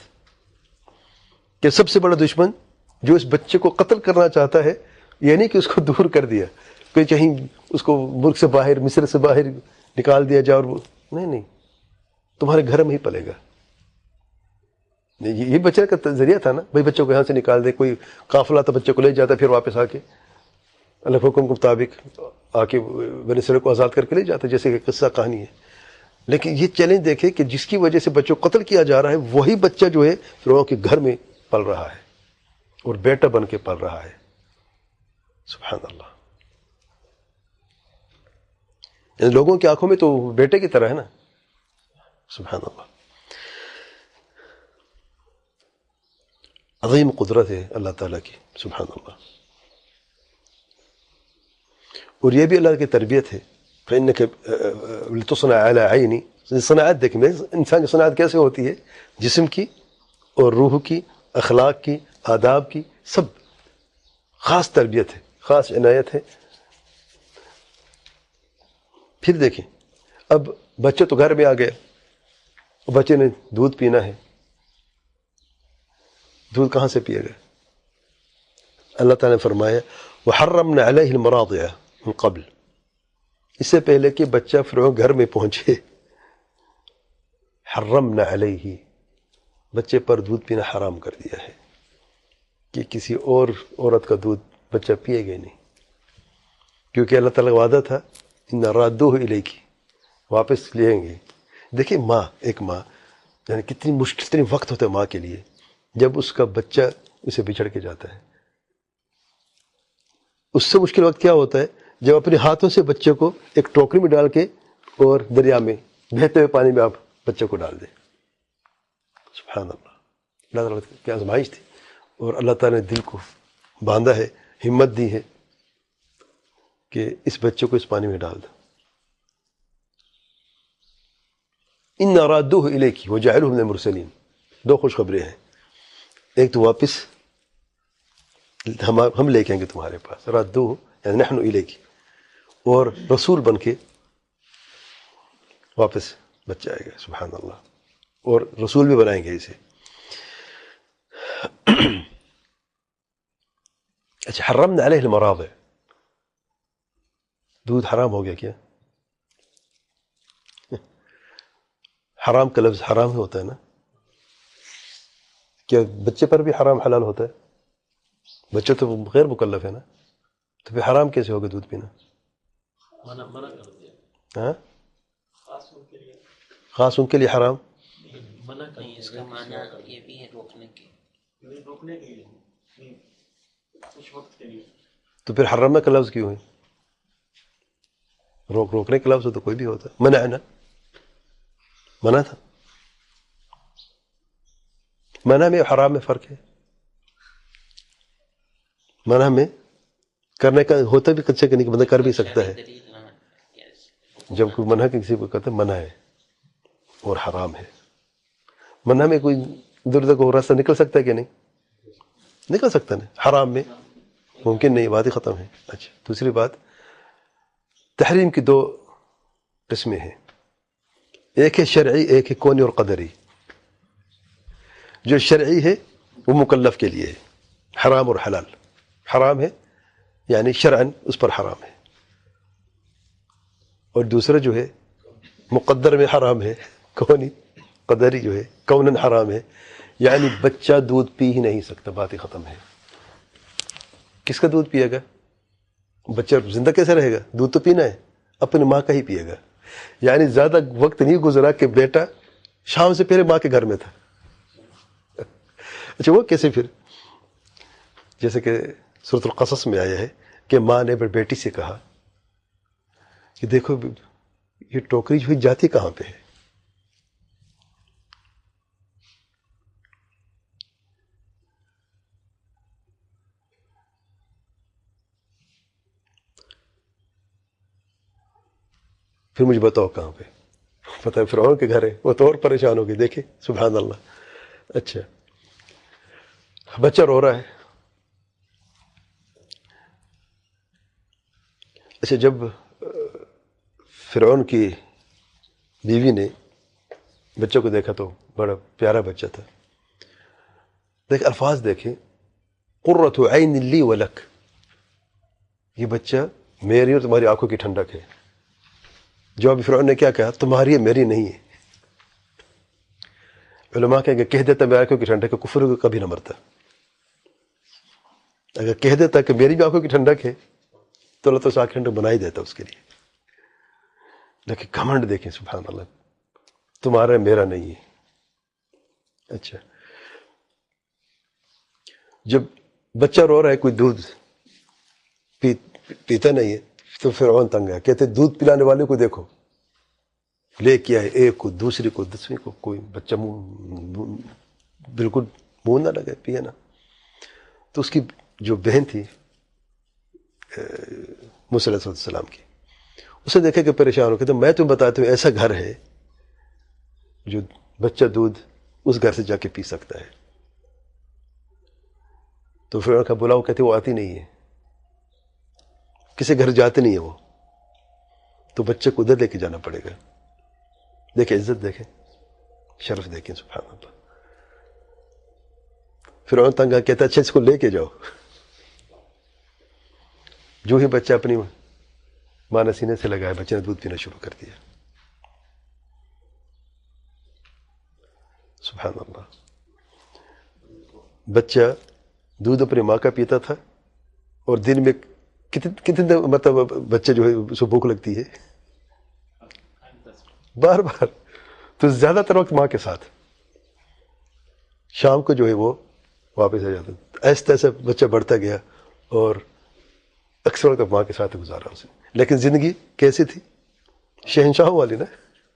کہ سب سے بڑا دشمن جو اس بچے کو قتل کرنا چاہتا ہے، یہ نہیں کہ اس کو دور کر دیا، کہ کہیں اس کو ملک سے باہر، مصر سے باہر نکال دیا جائے، اور وہ نہیں، تمہارے گھر میں ہی پلے گا. یہ بچے کا ذریعہ تھا نا، بھائی بچوں کو یہاں سے نکال دے، کوئی قافلہ تھا بچے کو لے جاتا، پھر واپس آ کے اللہ کے حکم کے مطابق آ کے بنی اسرائیل کو آزاد کر کے لے جاتا، جیسے کہ قصہ کہانی ہے. لیکن یہ چیلنج دیکھیں کہ جس کی وجہ سے بچوں کو قتل کیا جا رہا ہے، وہی بچہ جو ہے فرعون کے گھر میں پل رہا ہے اور بیٹا بن کے پل رہا ہے. سبحان اللہ. یعنی لوگوں کی آنکھوں میں تو بیٹے کی طرح ہے نا. سبحان اللہ. عظیم قدرت ہے اللہ تعالیٰ کی. سبحان اللہ. اور یہ بھی اللہ کی تربیت ہے. فَإِنَّكَ لِتُصْنَعَ عَلَىٰ عَيْنِي. صنعت دیکھیں، انسان کی صنعت کیسے ہوتی ہے؟ جسم کی اور روح کی، اخلاق کی، آداب کی، سب خاص تربیت ہے، خاص عنایت ہے. پھر دیکھیں، اب بچے تو گھر میں آ گئے، بچے نے دودھ پینا ہے. دودھ کہاں سے پیے گا؟ اللہ تعالیٰ نے فرمایا وَحَرَّمْنَا عَلَيْهِ الْمَرَاضِعَ من قبل. اس سے پہلے کہ بچہ فرعون گھر میں پہنچے، حرمنا علیہ، بچے پر دودھ پینا حرام کر دیا ہے کہ کسی اور عورت کا دودھ بچہ پیے گا نہیں، کیونکہ اللہ تعالیٰ کا وعدہ تھا ان رادوہ الیک، واپس لیں گے. دیکھیں ماں، ایک ماں یعنی کتنی مشکل، کتنی وقت ہوتا ہے ماں کے لیے جب اس کا بچہ اسے بچھڑ کے جاتا ہے. اس سے مشکل وقت کیا ہوتا ہے جب اپنے ہاتھوں سے بچے کو ایک ٹوکری میں ڈال کے اور دریا میں بہتے ہوئے پانی میں آپ بچے کو ڈال دیں. سبحان اللہ. اللہ تعالیٰ کی آزمائش تھی اور اللہ تعالیٰ نے دل کو باندھا ہے، ہمت دی ہے کہ اس بچے کو اس پانی میں ڈال دو. ان رادوہ الیک وجعلہ من المرسلین. دو خوشخبری ہیں، ایک تو واپس ہم لے کے آئیں گے تمہارے پاس، رادوہ یعنی نحن الیک، اور رسول بن کے واپس بچہ آئے گا. سبحان اللہ. اور رسول بھی بنائیں گے اسے. اچھا، حرمنا علیہ المراضع، دودھ حرام ہو گیا کیا؟ حرام کا لفظ حرام ہی ہوتا ہے نا. کیا بچے پر بھی حرام حلال ہوتا ہے؟ بچہ تو غیر مکلف ہے نا، تو پھر حرام کیسے ہوگا دودھ پینا؟ منع کر دیا. ہاں، خاص ان کے لیے حرام. منع کر نہیں، اس کا معنی یہ بھی ہے روکنے کے. روکنے کے لیے کچھ وقت کے لیے. تو پھر حرمنا کا لفظ کیوں ہے؟ روکنے کا لفظ تو کوئی بھی ہوتا ہے. منع ہے نا، منع تھا. منع میں حرام میں فرق ہے. منع میں کرنے کا ہوتا بھی کچھ نہیں کہ بندہ کر بھی سکتا ہے. جب کوئی منع کسی کو کہتا ہے منع ہے اور حرام ہے. منع میں کوئی ادھر ادھر کو راستہ نکل سکتا ہے کہ نہیں نکل سکتا نہیں. حرام میں ممکن نہیں، بات ہی ختم ہے. اچھا، دوسری بات، تحریم کی دو قسمیں ہیں، ایک ہے شرعی، ایک ہے کونی اور قدری. جو شرعی ہے وہ مکلف کے لیے ہے، حرام اور حلال. حرام ہے یعنی شرعاً اس پر حرام ہے، اور دوسرا جو ہے مقدر میں حرام ہے، کونی قدری جو ہے کوناً حرام ہے، یعنی بچہ دودھ پی ہی نہیں سکتا. بات ہی ختم ہے. کس کا دودھ پیے گا؟ بچہ زندہ کیسے رہے گا؟ دودھ تو پینا ہے، اپنی ماں کا ہی پیے گا. یعنی زیادہ وقت نہیں گزرا کہ بیٹا شام سے پہلے ماں کے گھر میں تھا. اچھا، وہ کیسے پھر؟ جیسے کہ سورۃ القصص میں آیا ہے کہ ماں نے بیٹی سے کہا کہ دیکھو یہ ٹوکری جو جاتی کہاں پہ ہے؟ پھر مجھے بتاؤ کہاں پہ. پتہ ہے فرعون کے گھر ہے. وہ تو اور پریشان ہو گئی. دیکھیں سبحان اللہ. اچھا، بچہ رو رہا ہے. اچھا، جب فرعون کی بیوی نے بچے کو دیکھا تو بڑا پیارا بچہ تھا، دیکھ الفاظ دیکھیں، قرۃ عین لی ولک، یہ بچہ میری اور تمہاری آنکھوں کی ٹھنڈک ہے. جواب فرعون نے کیا کہا؟ تمہاری ہے، میری نہیں ہے. علماء کہیں کہ کہہ دیتا میری آنکھوں کی ٹھنڈک ہے، کفر کبھی نہ مرتا. اگر کہہ دیتا کہ میری بھی آنکھوں کی ٹھنڈک ہے تو اللہ تو آنکھ ٹھنڈک بنا ہی دیتا اس کے لیے. لیکن گھمنڈ دیکھیں، سبحان اللہ، تمہارا ہے، میرا نہیں ہے. اچھا، جب بچہ رو رہا ہے، کوئی دودھ پیتا نہیں ہے تو فرعون تنگ ہے، کہتے دودھ پلانے والے کو دیکھو، لے کے آئے ایک کو، دوسری کو، 10ویں کو، کوئی بچہ بالکل منہ نہ لگے پیے نا. تو اس کی جو بہن تھی موسیٰ علیہ السلام کی، اسے دیکھا کہ پریشان ہو، کہتے میں تمہیں بتاتا ہوں ایسا گھر ہے جو بچہ دودھ اس گھر سے جا کے پی سکتا ہے. تو فرعون کا بلاؤ، کہتے وہ آتی نہیں ہے، کسی گھر جاتے نہیں ہے وہ، تو بچے کو ادھر لے کے جانا پڑے گا. دیکھیں عزت، دیکھیں شرف، دیکھیں سبحان اللہ. فرعون تنگا، کہتا اچھا اس کو لے کے جاؤ. جو ہی بچہ اپنی ماں نے سینے سے لگایا، بچے نے دودھ پینا شروع کر دیا. سبحان اللہ. بچہ دودھ اپنی ماں کا پیتا تھا، اور دن میں کتنے مطلب بچے جو ہے اس کو بھوک لگتی ہے بار بار، تو زیادہ تر وقت ماں کے ساتھ. شام کو جو ہے وہ واپس آ جاتا. ایسے ایسے بچہ بڑھتا گیا اور اکثر وقت ماں کے ساتھ گزارا اسے. لیکن زندگی کیسی تھی؟ شہنشاہوں والی نا،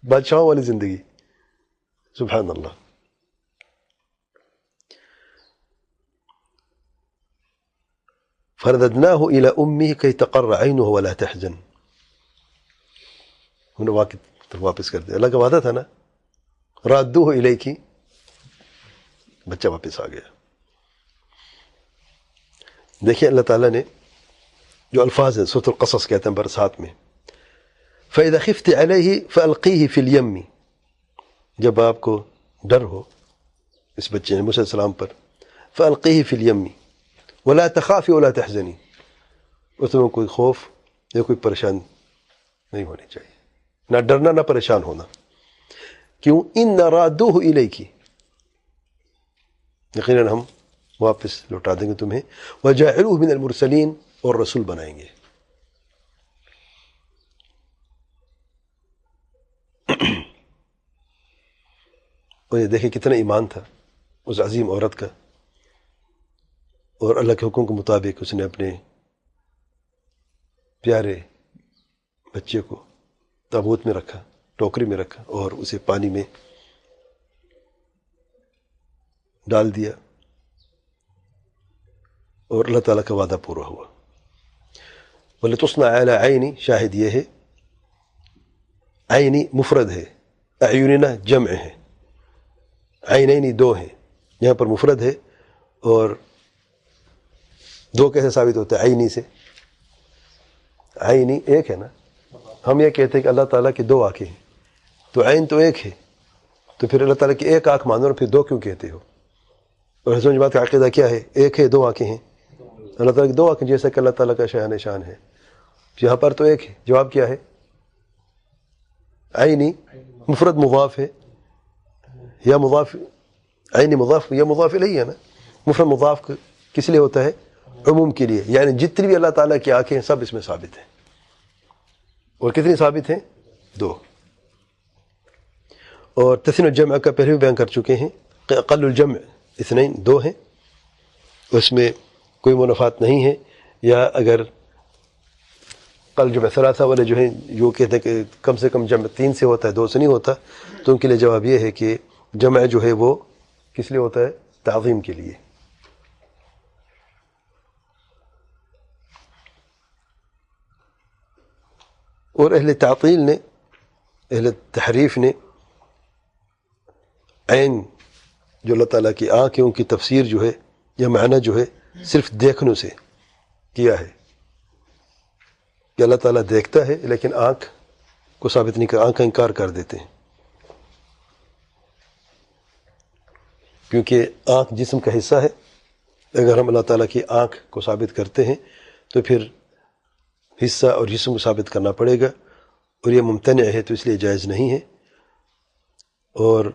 بادشاہوں والی زندگی. سبحان اللہ. فرددناه الى امه كي تقر عينه ولا تحزن. ہم نے واپس کر دیا. اللہ کا وعدہ تھا نا، رادوه الیک، بچہ واپس آ گیا. دیکھیں اللہ تعالیٰ نے جو الفاظ ہیں، سورۃ القصص کہتے ہیں نمبر 7 میں، فَإِذَا خِفْتِ عَلَيْهِ فَأَلْقِيهِ فِي الْيَمِّ، جب آپ کو ڈر ہو اس بچے نے موسیٰ علیہ السلام پر، فَأَلْقِيهِ فِي الْيَمِّ وَلَا تَخَافِي وَلَا تَحْزَنِي، اس میں کوئی خوف یا کوئی پریشان نہیں ہونی چاہیے، نہ ڈرنا نہ پریشان ہونا. کیوں؟ إِنَّ رَادُوهُ إِلَيْكِ، یقیناً ہم واپس لوٹا دیں گے تمہیں، وَجَاعِلُوهُ مِنَ الْمُرْسَلِينَ، اور رسول بنائیں گے. اور یہ دیکھیں کتنا ایمان تھا اس عظیم عورت کا، اور اللہ کے حکم کے مطابق اس نے اپنے پیارے بچے کو تابوت میں رکھا، ٹوکری میں رکھا، اور اسے پانی میں ڈال دیا، اور اللہ تعالیٰ کا وعدہ پورا ہوا. وَلِتُصْنَعَ عَلَىٰ عَيْنِ، شاہد یہ ہے عینی مفرد ہے، اعیننا جمع ہے، عینینی دو ہیں، یہاں پر مفرد ہے. اور دو کیسے ثابت ہوتا ہے؟ عینی سے. عینی ایک ہے نا، ہم یہ کہتے ہیں کہ اللہ تعالیٰ کی 2 آنکھیں ہیں، تو عین تو ایک ہے، تو پھر اللہ تعالیٰ کی ایک آنکھ مانو اور پھر 2 کیوں کہتے ہو؟ اور حسن جماعت کا عقیدہ کیا ہے؟ ایک ہے، 2 آنکھیں ہیں. اللہ تعالیٰ کی 2 آنکھیں، جیسا کہ اللہ تعالیٰ کا شان شان ہے. یہاں پر تو ایک ہے. جواب کیا ہے؟ عینی مفرد مضاف ہے یا مضاف، عینی مضاف یا مضاف الیہ ہے نا. مفرد مضاف کس لیے ہوتا ہے؟ عموم کے لیے، یعنی جتنی بھی اللہ تعالیٰ کی آنکھیں ہیں سب اس میں ثابت ہیں. اور کتنی ثابت ہیں؟ 2. اور تثنیہ الجمع کا پہلے بھی بیان کر چکے ہیں، اقل الجمع 2 ہیں، اس میں کوئی منافات نہیں ہے. یا اگر قل جمع 3 والے جو ہیں جو کہتے ہیں کہ کم سے کم جمع 3 سے ہوتا ہے، 2 سے نہیں ہوتا، تو ان کے لیے جواب یہ ہے کہ جمع جو ہے وہ کس لیے ہوتا ہے؟ تعظیم کے لیے. اور اہل تعطیل نے، اہل تحریف نے عین جو اللہ تعالیٰ کی آنکھ ہے ان کی تفسیر جو ہے یا معنی جو ہے صرف دیکھنے سے کیا ہے کہ اللہ تعالیٰ دیکھتا ہے، لیکن آنکھ کو ثابت نہیں کر، آنکھ کا انکار کر دیتے ہیں. کیونکہ آنکھ جسم کا حصہ ہے. اگر ہم اللہ تعالیٰ کی آنکھ کو ثابت کرتے ہیں تو پھر حصہ اور جسم کو ثابت کرنا پڑے گا، اور یہ ممتنع ہے تو اس لیے جائز نہیں ہے. اور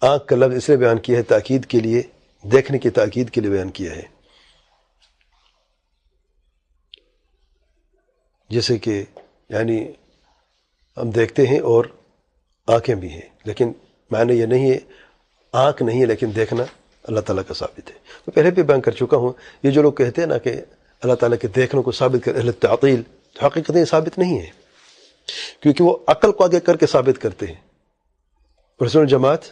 آنکھ کا لفظ اس لیے بیان کیا ہے تاکید کے لیے، دیکھنے کی تاکید کے لیے بیان کیا ہے. جیسے کہ یعنی ہم دیکھتے ہیں اور آنکھیں بھی ہیں، لیکن معنی یہ نہیں ہے آنکھ نہیں ہے لیکن دیکھنا اللہ تعالیٰ کا ثابت ہے. میں پہلے بھی بیان کر چکا ہوں، یہ جو لوگ کہتے ہیں نا کہ اللہ تعالیٰ کے دیکھنے کو ثابت کر اہل تعطیل، تو حقیقت یہ ثابت نہیں ہے، کیونکہ وہ عقل کو آگے کر کے ثابت کرتے ہیں. رسول جماعت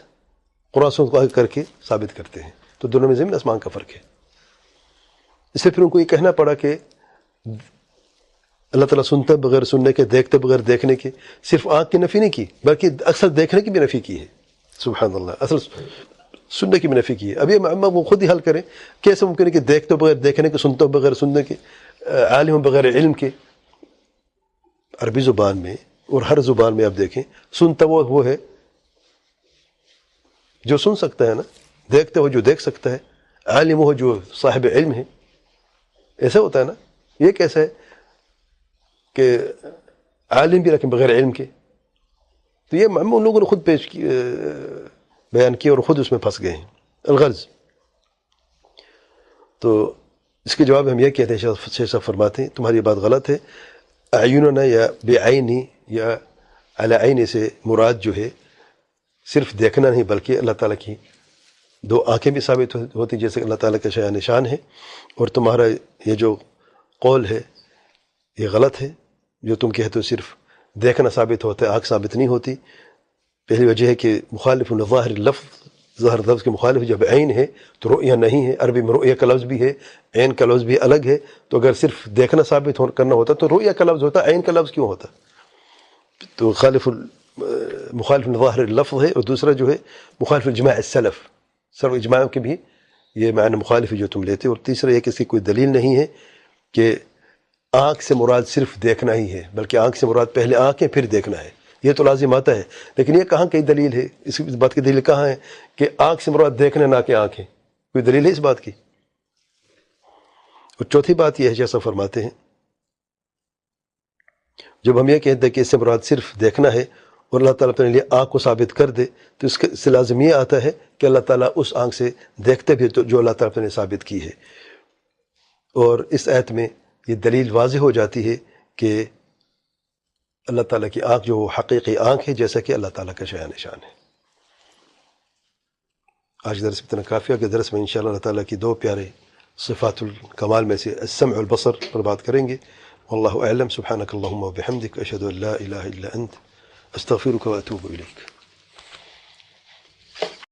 قرآن کو آگے کر کے ثابت کرتے ہیں، تو دونوں میں زمین آسمان کا فرق ہے. اس سے پھر ان کو یہ کہنا پڑا کہ اللہ تعالیٰ سنتا بغیر سننے کے، دیکھتے بغیر دیکھنے کے. صرف آنکھ کی نفی نہیں کی بلکہ اکثر دیکھنے کی بھی نفی کی ہے. سبحان اللہ، اصل سننے کی بھی نفی کی ہے. اب یہ معمہ وہ خود ہی حل کریں، کیسے ممکن ہے کہ دیکھتے بغیر دیکھنے کے، سنتے بغیر سننے کے، عالم بغیر علم کے. عربی زبان میں اور ہر زبان میں آپ دیکھیں، سنتا وہ ہے جو سن سکتا ہے نا، دیکھتے ہو جو دیکھ سکتا ہے، عالم ہو جو صاحب علم ہے. ایسا ہوتا ہے نا. یہ کیسا ہے کہ عالم بھی لیکن بغیر علم کے؟ تو یہ معمہ ان لوگوں نے خود بیان کیا اور خود اس میں پھنس گئے ہیں. الغرض تو اس کے جواب ہم یہ کہتے ہیں، شیخ صاحب فرماتے ہیں تمہاری یہ بات غلط ہے. اعیننا یا بعینی یا علی عینی سے مراد جو ہے صرف دیکھنا نہیں بلکہ اللہ تعالیٰ کی دو آنکھیں بھی ثابت ہوتی جیسے اللہ تعالیٰ کا شایان نشان ہے. اور تمہارا یہ جو قول ہے یہ غلط ہے، جو تم کہتے ہو صرف دیکھنا ثابت ہوتا ہے، آنکھ ثابت نہیں ہوتی. پہلی وجہ ہے کہ مخالف ظاہر لفظ، ظاہر لفظ کے مخالف جب عین ہے تو رؤیہ نہیں ہے. عربی میں رؤیہ کا لفظ بھی ہے، عین کا لفظ بھی الگ ہے. تو اگر صرف دیکھنا ثابت کرنا ہوتا تو رؤیہ کا لفظ ہوتا، عین کا لفظ کیوں ہوتا؟ تو مخالف ظاہر لفظ ہے. اور دوسرا جو ہے مخالف اجماع السلف، سر اجماع کے بھی یہ معنی مخالف ہے جو تم لیتے. اور تیسرا یہ کہ اس کی کوئی دلیل نہیں ہے کہ آنکھ سے مراد صرف دیکھنا ہی ہے، بلکہ آنکھ سے مراد پہلے آنکھیں پھر دیکھنا ہے. یہ تو لازم آتا ہے، لیکن یہ کہاں کی دلیل ہے؟ اس بات کی دلیل کہاں ہے کہ آنکھ سے مراد دیکھنا نہ کہ آنکھیں؟ کوئی دلیل ہے اس بات کی؟ اور چوتھی بات یہ ہے جیسا فرماتے ہیں، جب ہم یہ کہتے ہیں کہ اس سے مراد صرف دیکھنا ہے اور اللہ تعالیٰ اپنے لیے آنکھ کو ثابت کر دے تو اس سے لازم یہ آتا ہے کہ اللہ تعالیٰ اس آنکھ سے دیکھتے بھی جو اللہ تعالیٰ نے ثابت کی ہے. اور اس آیت میں یہ دلیل واضح ہو جاتی ہے کہ اللہ تعالیٰ کی آنکھ جو حقیقی آنکھ ہے جیسا کہ اللہ تعالیٰ کا شایان نشان ہے. آج درس اتنا کافی ہے کہ درس میں انشاءاللہ اللہ تعالیٰ کی دو پیارے صفات الکمال میں سے السمع والبصر پر بات کریں گے. واللہ اعلم. سبحانک اللہم وبحمدک اشہد ان لا الہ الا انت استغفرک واتوب الیک.